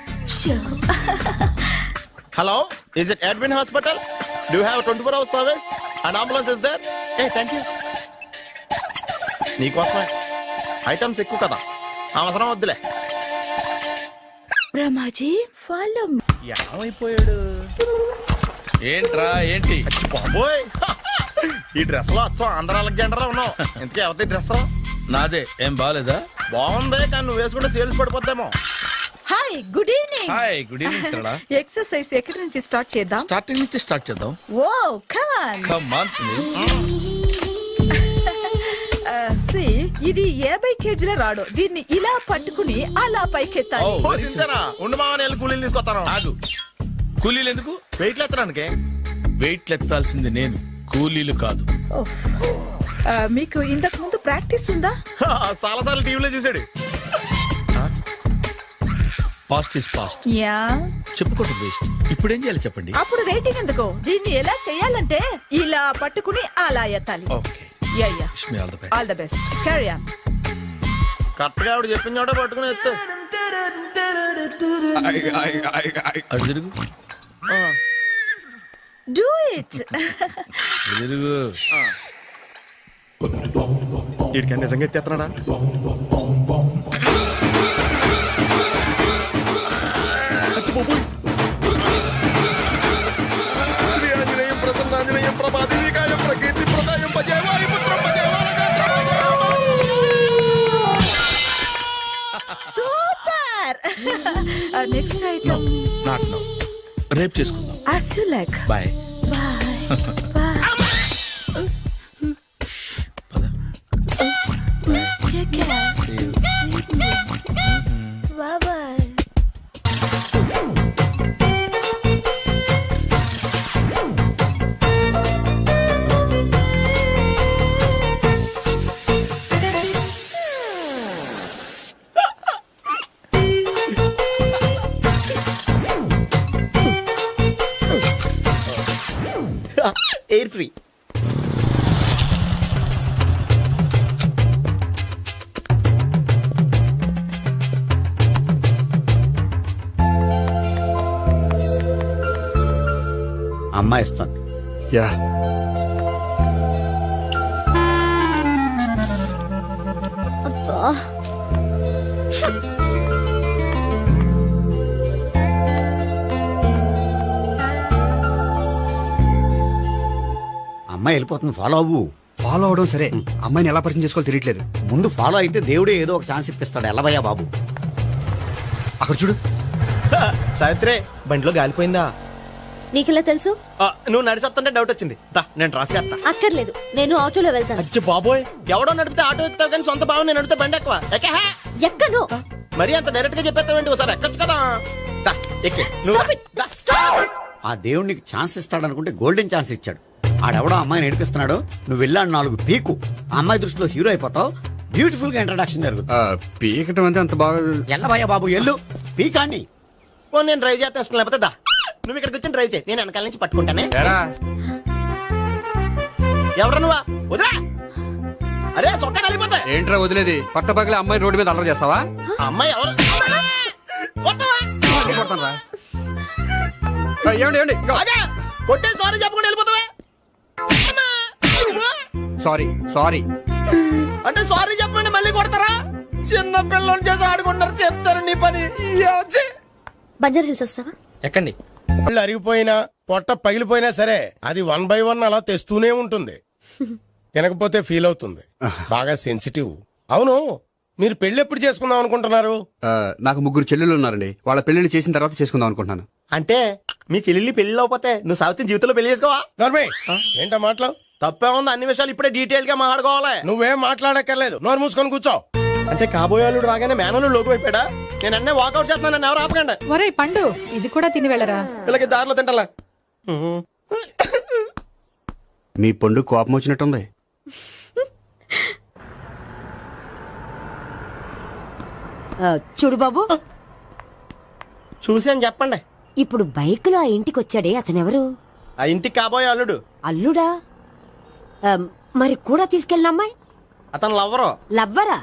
S10: Hello, is it admin hospital? Do you have 24 hours service and ambulance is there? Thank you. నీకోసమే ఐటమ్స్ ఎక్కువ కదా, అవసరం వద్దులే.
S17: బ్రహ్మాజీ, ఫాలో.
S10: ఏమైపోయాడు?
S9: ఏంట్రా ఏంటి?
S10: బాబోయ్, ఈ డ్రెస్ లో వచ్చాం ఆంధ్ర అలెగ్జాండర్ ఉన్నావు. ఇంతకీ ఎవరి డ్రెస్?
S9: నాదే. ఏం బాగాలేదా?
S10: బాగుంది, కానీ నువ్వు వేసుకుంటే సేల్స్ పడిపోద్దేమో.
S17: Hi, good evening.
S9: Hi, good evening Sarala.
S17: Exercise ఎక్కడి నుంచి స్టార్ట్ చేద్దాం?
S9: స్టార్టింగ్ నుంచి స్టార్ట్ చేద్దాం.
S17: Oh come on.
S9: Come on Sunil.
S17: ఇది 50 కేజీల రాడు. దీన్ని ఇలా పట్టుకుని అలా పైకెత్తాలి.
S10: ఉండు మామ, నేను కూలీలు తీసుకొస్తాను.
S9: ఆగు, కూలీలు ఎందుకు?
S10: వెయిట్లు ఎత్తడానికి.
S9: వెయిట్లు ఎత్తాల్సింది నేను, కూలీలు కాదు.
S17: మీకు ఇంతకు ముందు ప్రాక్టీస్ ఉందా?
S10: చాలా సార్లు టీవీలో చూసాడు.
S9: Past is past.
S17: యా,
S9: చెప్పుకోవటం వేస్ట్. ఇప్పుడు ఏం చేయాలి చెప్పండి.
S17: అప్పుడు వెయిటింగ్ ఎందుకు? దీన్ని ఎలా చేయాలంటే ఇలా పట్టుకుని అలా ఎత్తాలి.
S9: Okay,
S17: yeah yeah,
S9: wish me all the best.
S17: All the best. Carry on.
S10: Correct గా ఆవిడ చెప్పిన చోట పట్టుకుని ఎత్తు.
S9: అటు తిరుగు,
S17: డూ ఇట్.
S9: అటు తిరుగు.
S10: వీడికి నిజంగా ఎత్తేస్తున్నాడా?
S17: Super. Next item
S9: not no, రేపు చేసుకుందాం.
S17: as you like.
S9: Bye.
S17: Take care. Bye bye.
S10: Air free.
S16: అమ్మాయి ఇస్తుంది.
S4: యా,
S16: అమ్మాయి వెళ్ళిపోతుంది, ఫాలో అవ్వు.
S12: ఫాలో అవడం సరే, అమ్మాయిని ఎలా పరిచయం చేసుకోవాలో తెలియట్లేదు.
S16: ముందు ఫాలో అయితే దేవుడే ఏదో ఒక ఛాన్స్ ఇప్పిస్తాడు. ఎలవయ్యా బాబు.
S12: అక్కడ చూడు.
S10: సావిత్రి, బండిలో గాలిపోయిందా?
S11: నీకెలా తెలుసు?
S10: నువ్వు నడిచేస్తుంటే డౌట్ వచ్చింది. నేను ట్రాస్ చేస్తా.
S11: అక్కర్లేదు, నేను ఆటోలో వెళ్తాను.
S10: అచ్చి బాబోయ్, ఎవడో నడిపితే ఆటో ఎక్కుతావు కానీ సొంత భావం నేను నడిపితే బండి ఎక్కువ.
S11: ఎక్కను.
S10: మరి అంత డైరెక్ట్ గా చెప్పేస్తావేంటి? ఒకసారి ఎక్కొచ్చు కదా. దా, ఎక్కే. నువ్వు రా.
S16: ఆ దేవుడు నీకు ఛాన్స్ ఇస్తాడనుకుంటే గోల్డెన్ ఛాన్స్ ఇచ్చాడు. ఆడెవడో అమ్మాయిని నడిపిస్తున్నాడు, నువ్వు వెళ్ళాడు 4 పీకు. ఆ అమ్మాయి దృష్టిలో హీరో అయిపోతావు. బ్యూటిఫుల్ గా ఇంట్రడక్షన్ జరుగుతుంది.
S4: పీకటం అంటే అంత బాగా.
S16: ఎల్లవయ్యా బాబు, ఎల్లు పీకాన్ని.
S10: నేను డ్రైవ్ చేస్తాను, లేకపోతే దా నువ్వు ఇక్కడికి వచ్చి డ్రైవ్ చేయి, నేను వెనకాల నుంచి పట్టుకుంటానే. ఎవరు నువ్వా? వదిలా. అరే చొక్కా కలిపోతా.
S12: ఏంట్రా వదిలేది? పట్టపగలే అమ్మాయి రోడ్డు మీద అల్లరి చేస్తావా?
S10: అమ్మాయి ఎవరు? కొట్టే సారీ చెప్పకుండా వెళ్ళిపోతావా?
S12: సారీ సారీ
S10: అంటే సారీ చెప్పండి మళ్ళీ కొడతారా? చిన్న పిల్లలు చేసి ఆడుకుంటారు, చెప్తారు నీ పని.
S11: బంజారా హిల్స్ వస్తావా?
S10: ఎక్కండి. పళ్ళు అరిగిపోయినా పొట్ట పగిలిపోయినా సరే అది 1 by 1 అలా తెస్తూనే ఉంటుంది. తినకపోతే ఫీల్ అవుతుంది. బాగా సెన్సిటివ్. అవును, మీరు పెళ్లి ఎప్పుడు చేసుకుందాం అనుకుంటున్నారు?
S12: నాకు 3 చెల్లెలు ఉన్నారండి. వాళ్ళ పెళ్లిని చేసిన తర్వాత చేసుకుందాం అనుకుంటున్నాను.
S10: అంటే మీ చెల్లెల్ని పెళ్లి లేకపోతే నువ్వు సావిత్రి జీవితంలో పెళ్లి చేసుకోవా? ఏంటో మాటలు తప్పే ఉంది. అన్ని విషయాలు ఇప్పుడే డీటెయిల్ గా మాట్లాడుకోవాలి. నువ్వేం మాట్లాడక్కర్లేదు, నోరు మూసుకొని కూర్చో. అంటే కాబోయేవాళ్ళు రాగానే మేనలు లోకి అయిపోయాడా? నేను అన్నీ వాకౌట్ చేస్తున్నాను, నన్ను ఎవరు ఆపకండి.
S18: ఒరే పండు, ఇది కూడా తిని వెళ్ళరా.
S10: వీళ్ళకి దారిలో తింటలా.
S12: మీ పండు కోపం వచ్చినట్టుంది.
S19: చూడు బాబు,
S10: చూసాను చెప్పండి.
S19: ఇప్పుడు బైక్ లో ఆ ఇంటికి వచ్చాడే అతనెవరు?
S10: ఆ ఇంటికి కాబోయే అల్లుడు.
S19: అల్లుడా? మరి కూడా తీసుకెళ్ళిన అమ్మాయి?
S10: అతను లవ్వరు.
S19: లవ్వరా?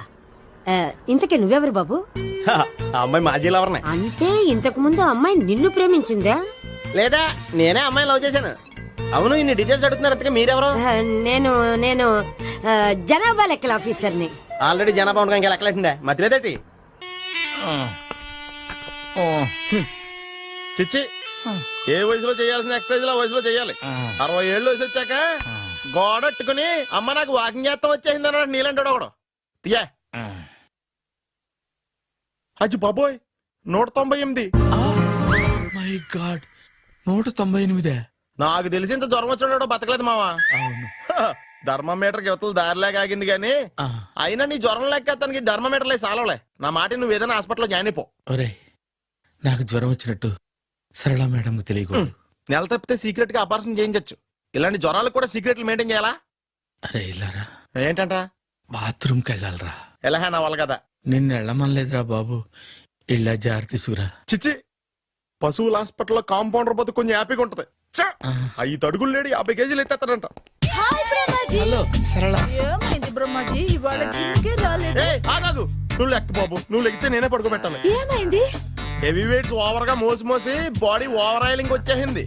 S19: ఇంతకే నువ్వెవరు బాబు?
S10: ఆ అమ్మాయి మాజీ లవర్నే.
S19: అంటే ఇంతకు ముందు అమ్మాయి నిన్ను ప్రేమించిందా?
S10: లేదా నేనే అమ్మాయి లవ్ చేశాను. అవును, ఇన్ని డీటెయిల్స్ అడుగుతున్నారు. అంతగా మీరెవరు?
S19: నేను నేను జనాభా లెక్కల ఆఫీసర్ని.
S10: ఆల్రెడీ జనాభా ఉండగా ఇంకా లెక్కలేటండే మధ్యలేదేటి. చిచ్చి, ఏ వయసులో చేయాల్సిన ఎక్సర్సైజ్ ఆ వయసులో చేయాలి. 60 ఏళ్ళు వయసు వచ్చాక గోడట్టుకుని అమ్మ నాకు వాకింగ్ చేస్తాం వచ్చేసింది అన్నాడు నీలంటాడు ఒకడు. తీయా అచ్చి బాబోయ్, 198.
S9: My God, 198.
S10: నాకు తెలిసి ఇంత జ్వరం వచ్చాడో బతకలేదు మావా. ధర్మమీటర్ యువతలు దారిలాగా ఆగింది గానీ అయినా నీ జ్వరం లెక్క తనకి ధర్మమీటర్లే సాలవలే. నా మాట నువ్వు ఏదైనా హాస్పిటల్లో జాయిన్ అయిపో.
S9: ఒరే, నాకు జ్వరం వచ్చినట్టు సరళ మేడం తెలియకూడదు.
S10: నెల తప్పితే సీక్రెట్ గా ఆపరేషన్ చేయించచ్చు. ఇలాంటి జ్వరాలకు కూడా సీక్రెట్లు మెయింటైన్ చేయాలా?
S9: అరే ఇల్లారా,
S10: ఏంటంట్రా?
S9: బాత్రూమ్కి వెళ్ళాలరా.
S10: ఎలాహే నా వాళ్ళ కదా.
S9: నిన్ను వెళ్ళమనలేదురా బాబు, ఇళ్ళ జారి తీసుకురా.
S10: చిచ్చి, పశువుల హాస్పిటల్లో కాంపౌండర్ పోతే కొంచెం హ్యాపీగా ఉంటది 5 అడుగులు లేడి 50 కేజీలు ఎత్తేస్తాడంట.
S17: హాయ్ బ్రహ్మాజీ.
S10: హలో సరళ.
S17: ఏమైంది బ్రహ్మాజీ ఇవాళ జిమ్కే రాలేదు?
S10: ఆగాదు, నువ్వు లెక్క బాబు, నువ్వు లెక్కితే నేనే పడుకోబెట్టాలి.
S17: ఏమైంది?
S10: హెవీ వెయిట్స్ ఓవర్ గా మోసి బాడీ ఓవర్ ఆయిలింగ్ వచ్చేసింది.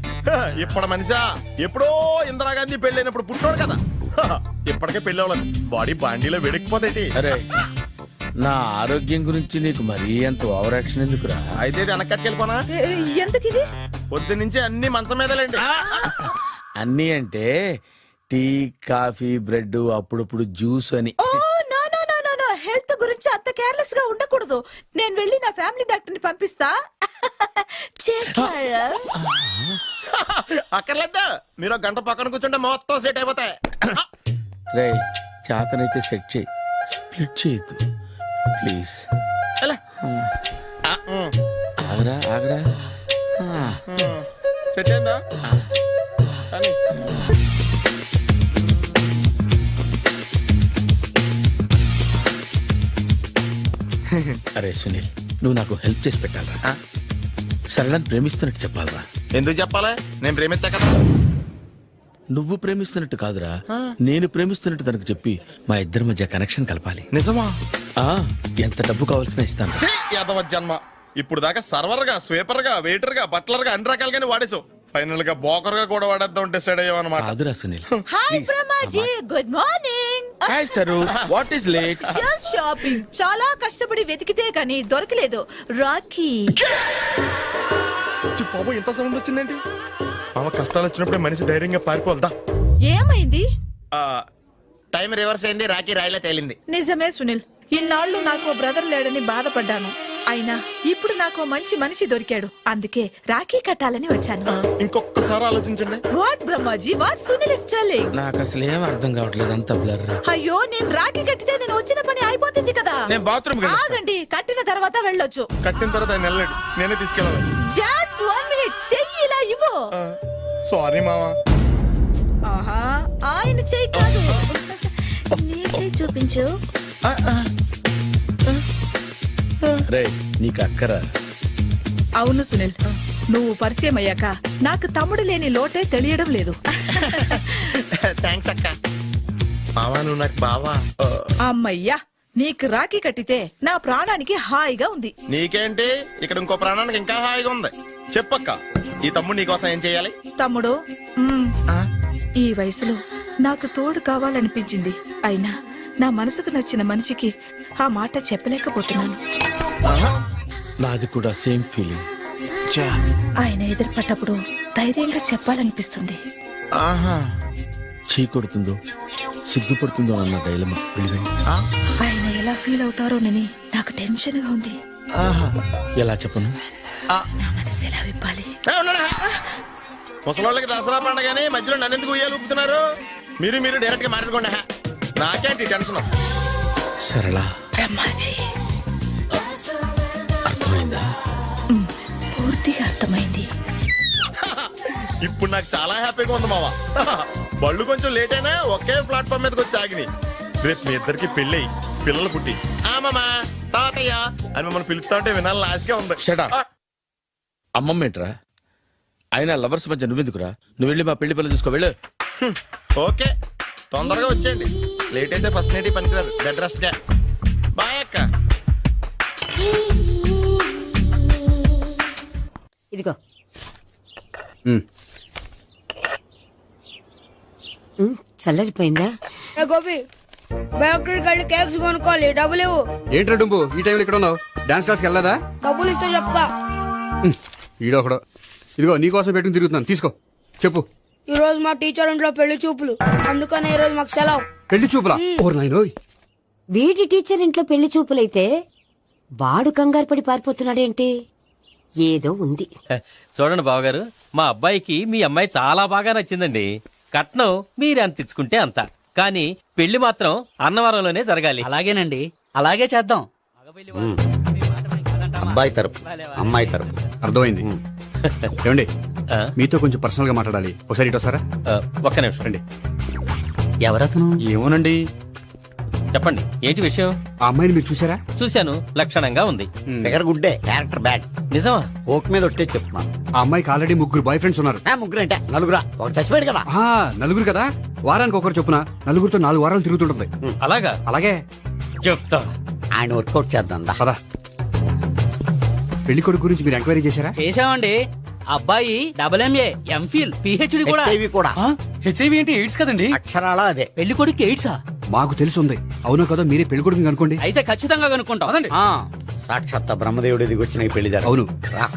S10: ఇప్పుడు మనిషా ఎప్పుడో ఇందిరాగాంధీ పెళ్ళైనప్పుడు పుట్టాడు కదా, ఇప్పటికే పెళ్ళి అవ్వలేదు, బాడీ బాండీలో వెడికిపోతేటి.
S9: అరే నా ఆరోగ్యం గురించి నీకు మరీ అంత ఓవర్ యాక్షన్ ఎందుకురా?
S10: అయితే ఇది వెనకట్టుకెళ్ళిపోనా?
S17: ఎందుకు ఇది?
S10: పొద్దు నుంచి అన్ని మంచం మీదలేండి.
S9: అన్నీ అంటే టీ, కాఫీ, బ్రెడ్, అప్పుడప్పుడు జ్యూస్ అని.
S17: Oh no no no no no, health గురించి అంత కేర్లెస్ గా ఉండకూడదు. నేను వెళ్ళి నా ఫ్యామిలీ డాక్టర్ ని పంపిస్తా.
S10: అక్కర్లేద్దా, మీరు ఒక గంట పక్కన కూర్చుంటే మొత్తం సెట్ అయిపోతాయి.
S9: రే చేతనైతే సెట్ చేయి, స్ప్లిట్ చేయొద్దు ప్లీజ్. ఆగరా ఆగరా.
S10: సెట్ అయిందా? కానీ
S9: అరే సునీల్, నువ్వు నాకు హెల్ప్ చేసి పెట్టాలరా. సరళని ప్రేమిస్తున్నట్టు చెప్పాలరా.
S10: ఎందుకు చెప్పాలి? నేను ప్రేమిస్తా కదా.
S9: నువ్వు ప్రేమిస్తున్నట్టు కాదురా, నేను ప్రేమిస్తున్నట్టు తనకు చెప్పి మా ఇద్దరి మధ్య కనెక్షన్ కలపాలి.
S10: నిజమా?
S9: ఎంత డబ్బు కావాల్సిన ఇస్తాను.
S10: యాదవ జన్మ, ఇప్పుడు దాకా సర్వర్ గా, స్వీపర్ గా, వెయిటర్ గా, బట్లర్ గా అన్ని రకాలుగానే వాడేసావు. ఫైనల్ గా బోకర్ గా కూడా వాడేద్దాం డిసైడ్ అయ్యామన్నమాట.
S9: కాదురా Sunil.
S17: Hi Brahmaji, good morning.
S9: Hi sir, what is late?
S17: Just shopping. చాలా కష్టపడి వెతికితే కానీ దొరకలేదు. రాఖీ.
S10: బాబు ఇంత సౌండ్ వచ్చిందేంటి? మామ కష్టాలు వచ్చినప్పుడే మనిషి ధైర్యంగా పారిపోదా.
S17: ఏమైంది?
S10: టైం రివర్స్ అయింది, రాఖీ రాయిలా తేలింది.
S17: నిజమే సునీల్, ఇన్నాళ్ళు నాకు బ్రదర్ లేడని బాధపడ్డాను. అయినా ఇప్పుడు నాకు మంచి మనిషి దొరికాడు, అందుకే రాఖీ కట్టాలని వచ్చాను.
S10: ఇంకొకసారి ఆలోచించండి.
S17: What Brahmaji, what Sunil is telling?
S9: నాకు అసలు ఏం అర్థం కావట్లేదు, అంత బ్లర్.
S17: అయ్యో, నేను రాఖీ కట్టితే నేను వచ్చిన పని అయిపోతుంది కదా.
S10: నేను బాత్రూమ్
S17: ఆగండి, కట్టిన తర్వాత వెళ్ళొచ్చు.
S10: కట్టిన తర్వాత ఆయన వెళ్ళాడు, నేనే తీసుకెళ్ళాలి.
S17: జస్ట్ 1 మినిట్, చెయ్యి ఇలా ఇవ్వు.
S10: సారీ మామా.
S17: ఆహా, ఆయన చెయ్యి కాదు, నీ చెయ్యి చూపించు.
S9: రే నీకు అక్కరా?
S17: అవును సునీల్, నువ్వు పరిచయం అయ్యాక నాకు తమ్ముడు లేని లోటే తెలియడం లేదు.
S10: థ్యాంక్స్ అక్క. మావా నువ్వు నాకు బావా.
S17: అమ్మయ్యా, నీకు రాఖీ కట్టితే నా ప్రాణానికి హాయిగా ఉంది.
S10: నీకేంటి, ఇక్కడ ఇంకో ప్రాణానికి ఇంకా హాయిగా ఉంది. చెప్పక్క, ఈ తమ్ముడు నీకోసం ఏం చేయాలి?
S17: తమ్ముడు, ఈ వయసులో నాకు తోడు కావాలనిపించింది. అయినా నా మనసుకు నచ్చిన మనిషికి ఆ మాట చెప్పలేకపోతున్నాను.
S9: నాది కూడా సేమ్ ఫీలింగ్.
S17: ఆయన ఎదురుపడ్డప్పుడు ధైర్యంగా చెప్పాలనిపిస్తుంది.
S9: చీ కొడుతుందో సిగ్గుపడుతుందో అన్న డైలమా.
S17: ఆయన ఎలా ఫీల్ అవుతారోనని నాకు టెన్షన్ గా ఉంది.
S9: ఎలా చెప్పను?
S17: నా మనసు ఎలా విప్పాలి?
S10: ముసలోళ్ళకి దసరా పండగని మధ్యలో నన్ను ఎందుకు ఉయ్యాలు ఊపుతున్నారు? మీరు డైరెక్ట్ గా మాట్లాడుకోండి. నాకేంటి టెన్షన్?
S9: సరళ,
S17: బ్రహ్మాజీ,
S9: అర్థమైందా?
S17: పూర్తిగా అర్థమైంది.
S10: ఇప్పుడు నాకు చాలా హ్యాపీగా ఉంది మావా. బళ్ళు కొంచెం లేట్ అయినా ఒకే ప్లాట్ఫామ్ మీదకి వచ్చి ఆగినాయి. రేపు మీ ఇద్దరికి పెళ్ళి పిల్లలు పుట్టి మామా తాతయ్య అని మమ్మల్ని పిలుస్తా ఉంటే వినాలని ఆశగా ఉంది.
S9: అమ్మమ్మ ఏంట్రా? అయినా లవర్స్ మధ్య నువ్వెందుకురా? నువ్వు వెళ్ళి మా పెళ్లి పిల్లలు చూసుకో, వెళ్ళు.
S10: ఓకే, తొందరగా వచ్చేయండి. లేట్ అయితే ఫస్ట్ నైట్ పనికిరారు. బెడ్ రెస్ట్ గా. బాయ్ అక్క.
S19: ఇదిగో చల్లరిపోయిందా?
S18: గోపి, బయోక్రెడిట్ కార్డు కేక్స్ కొనుక్కోవాలి, డబ్బులు ఇవ్వు.
S12: ఏంట్రా డుంబు ఈ టైంలో ఇక్కడ ఉన్నావు? డాన్స్ క్లాస్కి వెళ్ళదా?
S18: డబ్బులు ఇస్తే చెప్తా.
S12: ఈడొకడు. ఇదిగో నీకోసం పెట్టుకుని తిరుగుతున్నాను, తీసుకో. చెప్పు.
S18: ఈ రోజు మా టీచర్ ఇంట్లో పెళ్లి చూపులు, అందుకనే ఈ రోజు మాకు సెలవు.
S12: పెళ్లి చూపులా? ఓర్ నాయనోయ్.
S19: వీడి టీచర్ ఇంట్లో పెళ్లి చూపులైతే వాడు కంగారు పడి పారిపోతున్నాడేంటి? ఏదో ఉంది.
S20: చూడండి బావగారు, మా అబ్బాయికి మీ అమ్మాయి చాలా బాగా నచ్చిందండి. కట్నం మీరెంత ఇచ్చుకుంటే అంత, కానీ పెళ్లి మాత్రం అన్నవరంలోనే జరగాలి.
S21: అలాగేనండి, అలాగే చేద్దాం.
S16: అబ్బాయి తరపు, అమ్మాయి తరపు.
S12: అర్థమైంది. ఏమండి, మీతో కొంచెం పర్సనల్ గా మాట్లాడాలి. ఒకసారి ఇటు వస్తారా?
S20: ఒక్క నిమిషం.
S12: రండి.
S21: ఎవరతను?
S12: ఏమోనండి,
S20: చెప్పండి ఏంటి విషయం?
S12: ఆ అమ్మాయిని మీరు చూసారా?
S20: చూశాను, లక్షణంగా ఉంది.
S16: దగ్గర గుడ్డే, క్యారెక్టర్ బ్యాడ్.
S20: నిజమా?
S16: ఓక్ మీద ఒట్టే చెప్తున్నా.
S12: ఆ అమ్మాయికి ఆల్రెడీ 3 బాయ్ ఫ్రెండ్స్ ఉన్నారు.
S16: ముగ్గురు అంటే నలుగురా? ఒకటి చచ్చిపోయాడు కదా.
S12: నలుగురు కదా, వారానికి ఒకరు చొప్పున నలుగురితో 4 వారాలు తిరుగుతుంటుంది.
S20: అలాగా?
S12: అలాగే
S20: చెప్తా.
S16: ఆయన వర్కౌట్ చేద్దాం.
S12: పదా. పెళ్లి కొడుకు గురించి మీరు ఎంక్వైరీ చేశారా?
S21: చేసామండి. అబ్బాయి MA, MPhil, PhD కూడా.
S16: HIV కూడా.
S21: HIV ఏంటి? ఎయిడ్స్ కదండి.
S16: అక్షరాలా అదే.
S21: పెళ్లి కొడుకు ఎయిడ్సా?
S12: మాకు తెలుసుంది. అవునా కదా, మీరే పెళ్లి కొడుకుని అనుకోండి.
S21: అయితే ఖచ్చితంగా కనుక్కుంటాం.
S16: సాక్షాత్ బ్రహ్మదేవుడి దిగొచ్చిన ఈ పెళ్లి.
S12: అవును.
S16: రా.